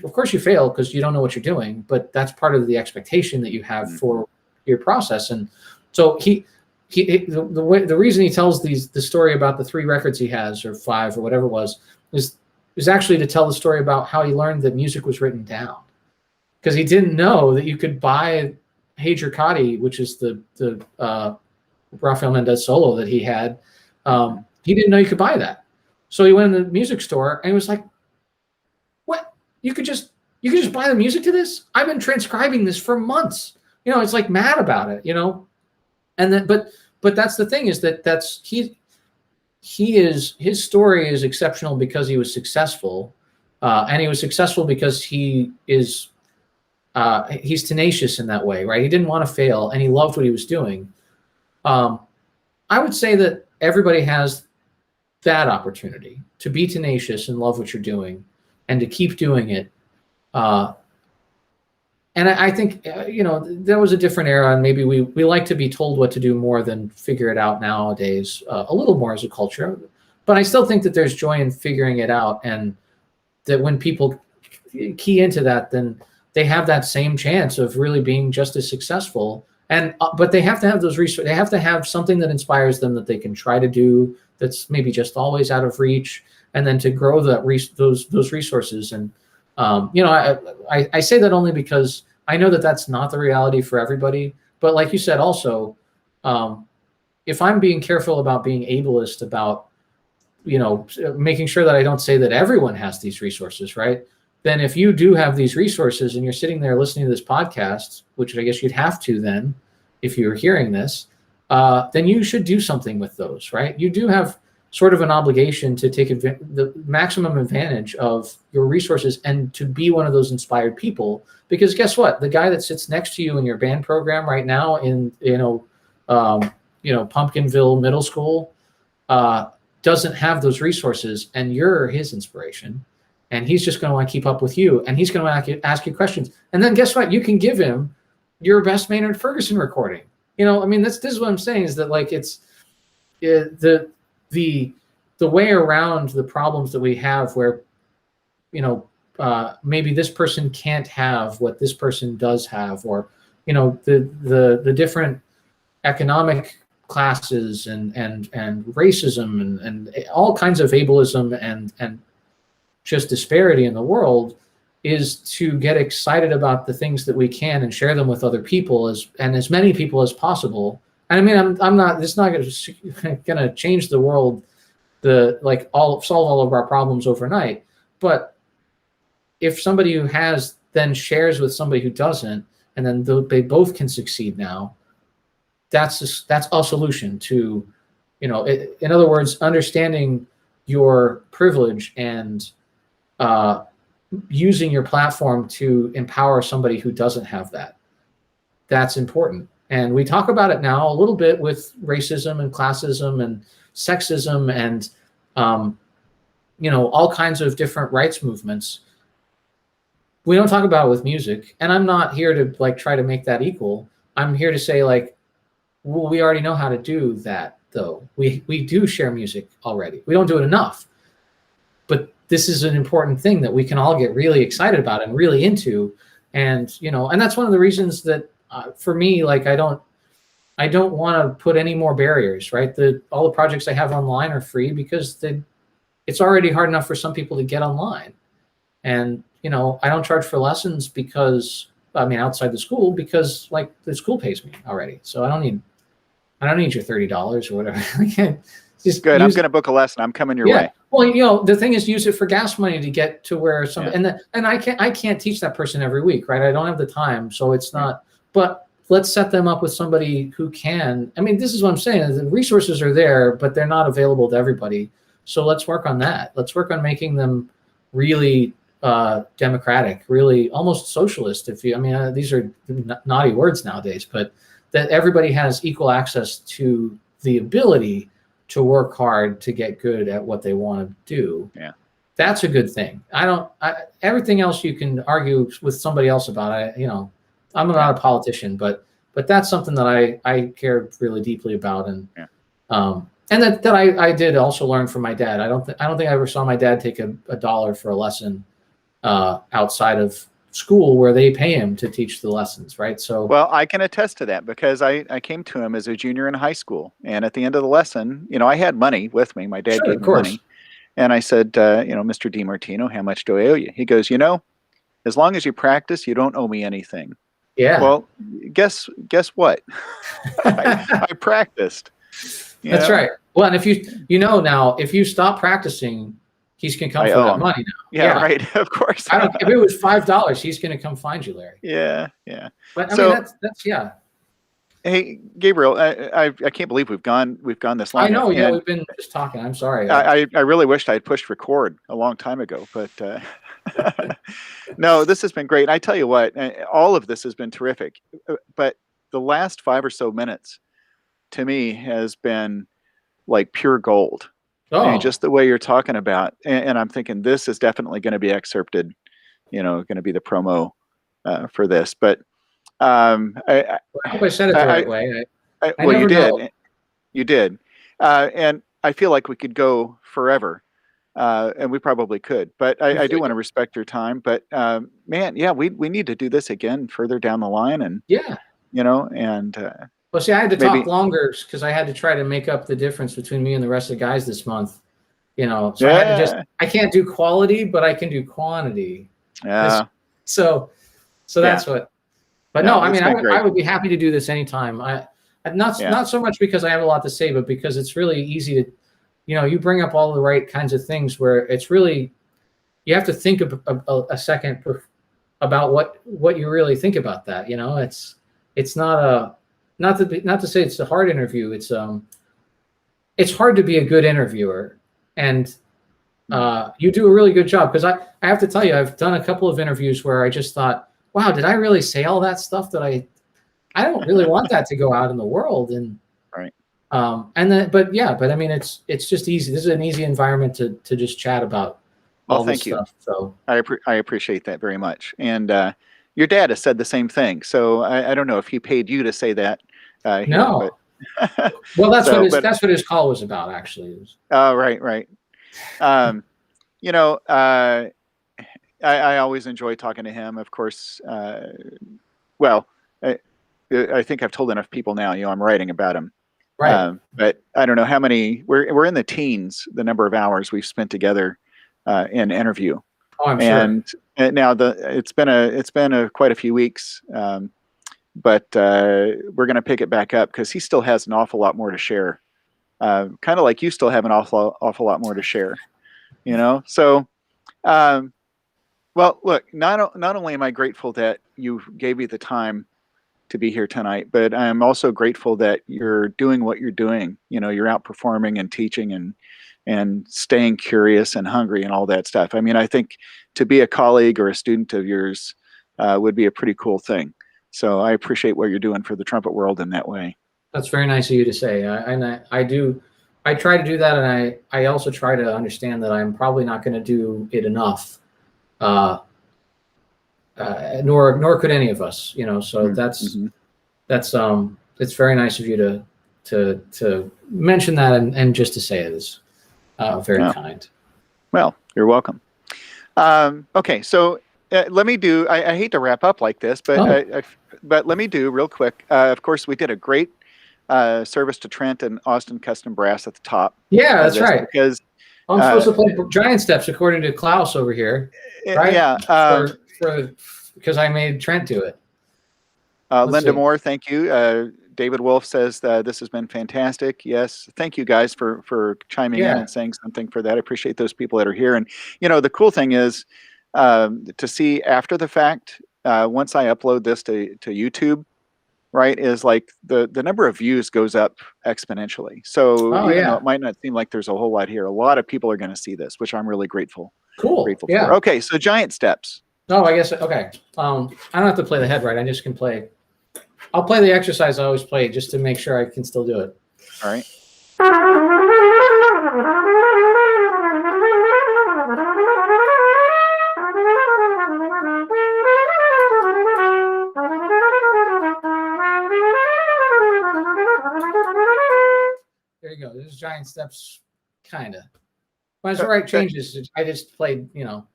of course you fail because you don't know what you're doing, but that's part of the expectation that you have for your process. And so the reason he tells the story about the 3 records he has, or 5 or whatever it was, is actually to tell the story about how he learned that music was written down, because he didn't know that you could buy Hey Jerkati, which is the Rafael Mendez solo that he had. He didn't know you could buy that. So he went in the music store and he was like, what? You could just buy the music to this? I've been transcribing this for months. It's like mad about it, And then but that's the thing, is that his story is exceptional because he was successful. And he was successful because he's tenacious in that way, right? He didn't want to fail, and he loved what he was doing. I would say that everybody has that opportunity to be tenacious and love what you're doing, and to keep doing it. And I think, there was a different era, and maybe we like to be told what to do more than figure it out nowadays, a little more as a culture. But I still think that there's joy in figuring it out, and that when people key into that, then they have that same chance of really being just as successful. And but they have to have those resources. They have to have something that inspires them, that they can try to do, that's maybe just always out of reach, and then to grow those resources. And I say that only because I know that that's not the reality for everybody. But like you said, also, if I'm being careful about being ableist about, making sure that I don't say that everyone has these resources, right? Then if you do have these resources and you're sitting there listening to this podcast, which I guess you'd have to then, if you're hearing this, then you should do something with those, right? You do have sort of an obligation to take the maximum advantage of your resources and to be one of those inspired people. Because guess what? The guy that sits next to you in your band program right now in Pumpkinville Middle School doesn't have those resources, and you're his inspiration. And he's just going to want to keep up with you, and he's going to ask you questions. And then guess what? You can give him your best Maynard Ferguson recording. This is what I'm saying, is that like the way around the problems that we have where, maybe this person can't have what this person does have, or, the different economic classes and racism and all kinds of ableism and just disparity in the world, is to get excited about the things that we can and share them with other people as many people as possible. And it's not going to change the world, solve all of our problems overnight. But if somebody who has then shares with somebody who doesn't, and then they both can succeed now, that's a solution to, in other words, understanding your privilege and using your platform to empower somebody who doesn't have that. That's important. And we talk about it now a little bit with racism and classism and sexism and, all kinds of different rights movements. We don't talk about it with music. And I'm not here to try to make that equal. I'm here to say we already know how to do that, though. We do share music already. We don't do it enough. But this is an important thing that we can all get really excited about and really into. And, and that's one of the reasons that for me, I don't want to put any more barriers, right? All the projects I have online are free because it's already hard enough for some people to get online. And, I don't charge for lessons because, outside the school, because the school pays me already. So I don't need your $30 or whatever. Just good. I'm going to book a lesson. I'm coming your way. Well, the thing is, use it for gas money to get to where and I can't teach that person every week, right? I don't have the time, so it's not. But let's set them up with somebody who can. This is what I'm saying. The resources are there, but they're not available to everybody. So let's work on that. Let's work on making them really democratic, really almost socialist. These are naughty words nowadays, but that everybody has equal access to the ability to work hard to get good at what they want to do. Yeah, that's a good thing. Everything else you can argue with somebody else about. I'm not a politician, but that's something that I care really deeply about, and that I did also learn from my dad. I don't think I ever saw my dad take a dollar for a lesson outside of school where they pay him to teach the lessons, right? So, well, I can attest to that because I came to him as a junior in high school, and at the end of the lesson, I had money with me. My dad gave me money, and I said, Mr. DiMartino, how much do I owe you? He goes, as long as you practice, you don't owe me anything. Yeah. Well, guess what? I practiced. That's right. Well, and if if you stop practicing, he's going to come for that money now. Yeah, right. Of course. If it was $5, he's going to come find you, Larry. Yeah. But that's yeah. Hey, Gabriel, I can't believe we've gone this long. I know. Yeah, we've been just talking. I'm sorry. I really wished I had pushed record a long time ago, but no, this has been great. I tell you what, all of this has been terrific. But the last 5 or so minutes, to me, has been like pure gold. Just the way you're talking about, and I'm thinking this is definitely going to be excerpted. Going to be the promo for this, but. I hope I said it the right way. Well, you did. You did. And I feel like we could go forever, and we probably could. But I do want to respect your time. But man, we need to do this again further down the line. And well, see, I had to talk longer because I had to try to make up the difference between me and the rest of the guys this month. So I can't do quality, but I can do quantity. Yeah. So that's what. But no, I would be happy to do this anytime. Not so much because I have a lot to say, but because it's really easy to, you bring up all the right kinds of things where it's really, you have to think a second about what you really think about that. It's not to say it's a hard interview. it's hard to be a good interviewer, and you do a really good job. Because I have to tell you, I've done a couple of interviews where I just thought, wow, did I really say all that stuff that I don't really want that to go out in the world. And Right. But I mean, it's just easy. This is an easy environment to just chat about all this stuff. So I appreciate that very much. And your dad has said the same thing. So I don't know if he paid you to say that. Here, no, but well, that's what his call was about, actually. Oh, right. You know, I always enjoy talking to him. Of course, well, I think I've told enough people now. You know, I'm writing about him. Right. But I don't know how many. We're in the teens. The number of hours we've spent together in interview. Oh, I'm sure. And now it's been quite a few weeks. But we're going to pick it back up because he still has an awful lot more to share. Kind of like you still have an awful lot more to share. You know, so. Well, look, not only am I grateful that you gave me the time to be here tonight, but I'm also grateful that you're doing what you're doing. You know, you're out performing and teaching and staying curious and hungry and all that stuff. I mean, I think to be a colleague or a student of yours would be a pretty cool thing. So I appreciate what you're doing for the trumpet world in that way. That's very nice of you to say. I try to do that, and I also try to understand that I'm probably not going to do it enough. Nor could any of us, you know. So that's it's very nice of you to mention that and just to say it is very kind. Well, you're welcome. Okay, so let me do. I hate to wrap up like this, but but let me do real quick. Of course, we did a great service to Trent and Austin Custom Brass at the top. Yeah, that's right. Because I'm supposed to play giant steps according to Klaus over here, right? Yeah. Because I made Trent do it. Linda Moore, thank you. David Wolf says this has been fantastic. Yes, thank you guys for chiming in and saying something for that. I appreciate those people that are here. And you know, the cool thing is to see after the fact. Once I upload this to YouTube, right, is like the number of views goes up exponentially. So even though it might not seem like there's a whole lot here, a lot of people are going to see this, which I'm really grateful. Grateful for. Okay, so giant steps. Oh, I guess okay. I don't have to play the head right. I just can play. I'll play the exercise I always play just to make sure I can still do it. All right. There you go. There's giant steps, kind of. When it's the right changes, I just played, you know.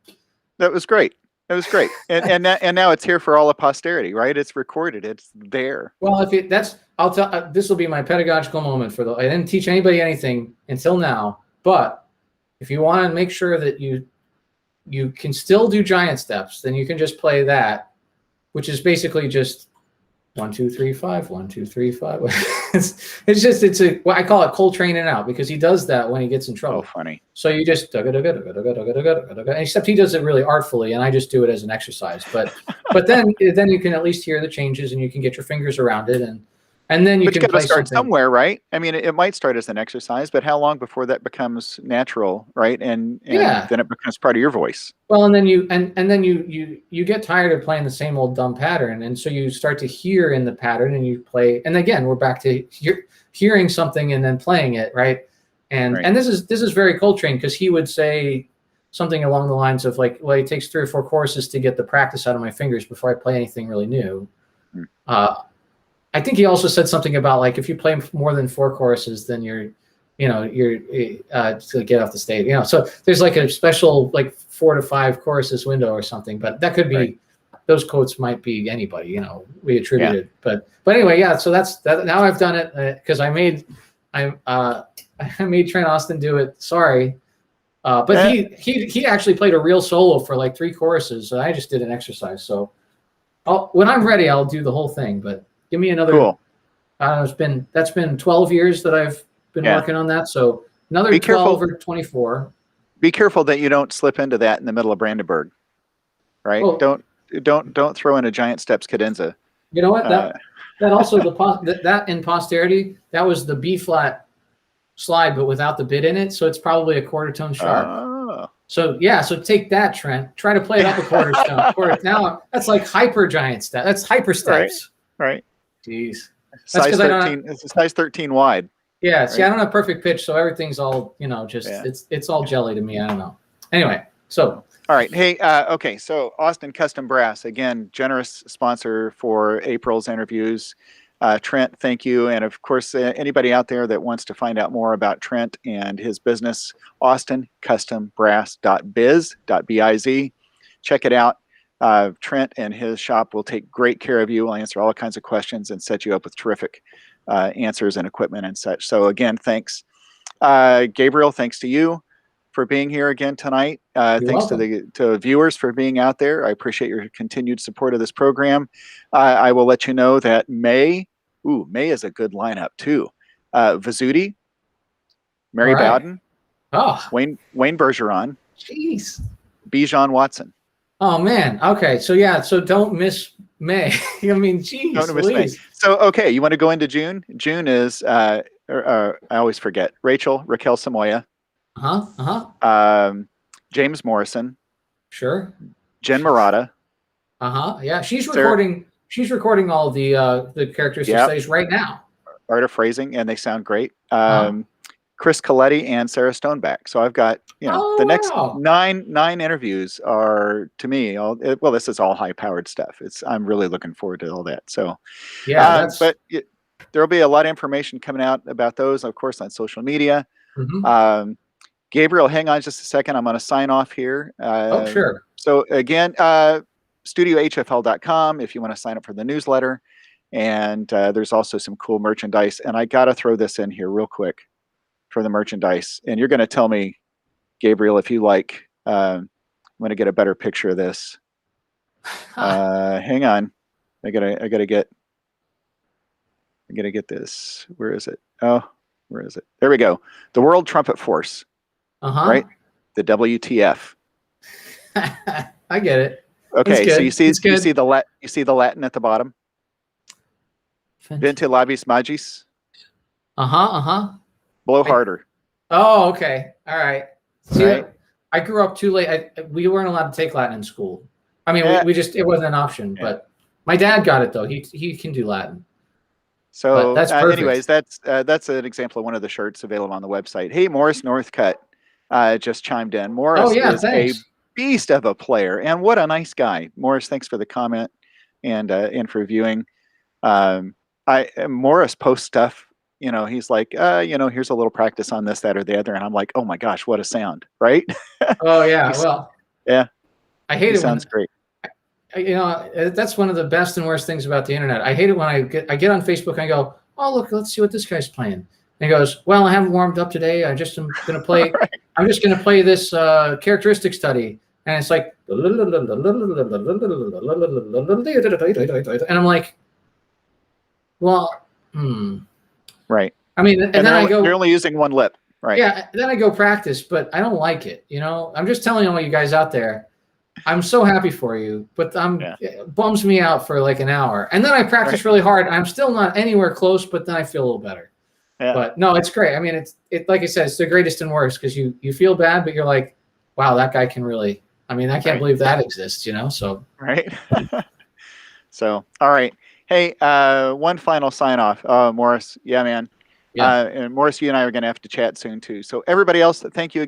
That was great. That was great. And now it's here for all of posterity, right? It's recorded. It's there. Well, I'll tell. This will be my pedagogical moment I didn't teach anybody anything until now. But if you want to make sure that you can still do giant steps, then you can just play that, which is basically just 1, 2, 3, 5, 1, 2, 3, 5. it's I call it Coltrane and out because he does that when he gets in trouble. Oh, funny. So you just except he does it really artfully, and I just do it as an exercise. But then you can at least hear the changes, and you can get your fingers around it, and then you can play start something somewhere, right? I mean, it might start as an exercise, but how long before that becomes natural, right? And then it becomes part of your voice. Well, and then you get tired of playing the same old dumb pattern, and so you start to hear in the pattern, and you play. And again, we're back to hearing something and then playing it, right? And this is very Coltrane because he would say something along the lines of like, well, it takes 3 or 4 choruses to get the practice out of my fingers before I play anything really new. I think he also said something about like if you play more than 4 choruses, then you're to get off the stage. You know, so there's like a special like 4 to 5 choruses window or something. But that could be those quotes might be anybody. You know, we attributed. But anyway, yeah. So that's that. Now I've done it because I made Trent Austin do it. Sorry. But he actually played a real solo for like 3 choruses. So I just did an exercise. So when I'm ready, I'll do the whole thing. But give me another. Cool. That's been 12 years that I've been working on that. So another 12 or 24. Be careful that you don't slip into that in the middle of Brandenburg, right? Oh. Don't throw in a giant steps cadenza. You know what? That also that in posterity, that was the B flat slide, but without the bit in it. So it's probably a quarter tone sharp. Oh. So yeah, so take that, Trent. Try to play it up a quarter tone. Now that's like hyper giant step. That's hyper steps. Right. Jeez. Size 13. It's a size 13 wide. Yeah. Right? See, I don't have perfect pitch, so everything's all just it's all jelly to me. I don't know. Anyway, so. All right. Hey, okay. So Austin Custom Brass, again, generous sponsor for April's interviews. Trent, thank you. And of course, anybody out there that wants to find out more about Trent and his business, austincustombrass.biz. Check it out. Trent and his shop will take great care of you. Will answer all kinds of questions and set you up with terrific answers and equipment and such. So again, thanks. Gabriel, thanks to you for being here again tonight. Thanks welcome. to viewers for being out there. I appreciate your continued support of this program. I will let you know that May is a good lineup too. Vizzuti, Mary Bowden, Wayne Bergeron, jeez, Bijan Watson. Oh man. Okay. So yeah. So don't miss May. I mean, geez. Don't miss May. So okay, you want to go into June? June is I always forget. Raquel Samoya. James Morrison. Sure. Jen Murata. Yeah, she's recording. She's recording all the characteristic studies right now. Art of phrasing, and they sound great. Chris Coletti and Sarah Stoneback. So I've got the next nine interviews are, to me, this is all high powered stuff. I'm really looking forward to all that. So yeah, but there'll be a lot of information coming out about those, of course, on social media. Gabriel, hang on just a second. I'm going to sign off here. Sure. So again, studioHFL.com if you want to sign up for the newsletter. And there's also some cool merchandise. And I got to throw this in here real quick for the merchandise. And you're going to tell me, Gabriel, if you like, I'm going to get a better picture of this. Hang on. I gotta get this. Where is it? Oh, where is it? There we go. The World Trumpet Force. Right? The WTF. I get it. Okay, so you see the Latin at the bottom. Vente labis magis. Blow harder. Oh, okay. All right. See, I grew up too late. We weren't allowed to take Latin in school. I mean, it wasn't an option. But my dad got it though. He can do Latin. So, anyways, that's an example of one of the shirts available on the website. Hey, Morris Northcutt just chimed in. Morris is a beast of a player, and what a nice guy. Morris, thanks for the comment and for viewing. Morris posts stuff. He's like, here's a little practice on this, that, or the other, and I'm like, oh my gosh, what a sound, right? Oh yeah, yeah. I hate it. Sounds great. That's one of the best and worst things about the internet. I hate it when I get on Facebook and I go, oh look, let's see what this guy's playing. And he goes, well, I haven't warmed up today. I just am going to play. I'm just going to play this characteristic study, and it's like, and I'm like, well, right. I mean, and then I go, you're only using one lip, right? Yeah. Then I go practice, but I don't like it. I'm just telling all you guys out there. I'm so happy for you, but it bums me out for like an hour. And then I practice really hard. I'm still not anywhere close, but then I feel a little better. Yeah. But no, it's great. I mean, it's like I said, it's the greatest and worst because you feel bad, but you're like, wow, that guy can really, I mean, I can't believe that exists, so. Right. So, all right. Hey, one final sign off. Morris. Yeah, man. Yeah. And Morris, you and I are going to have to chat soon too. So everybody else, thank you.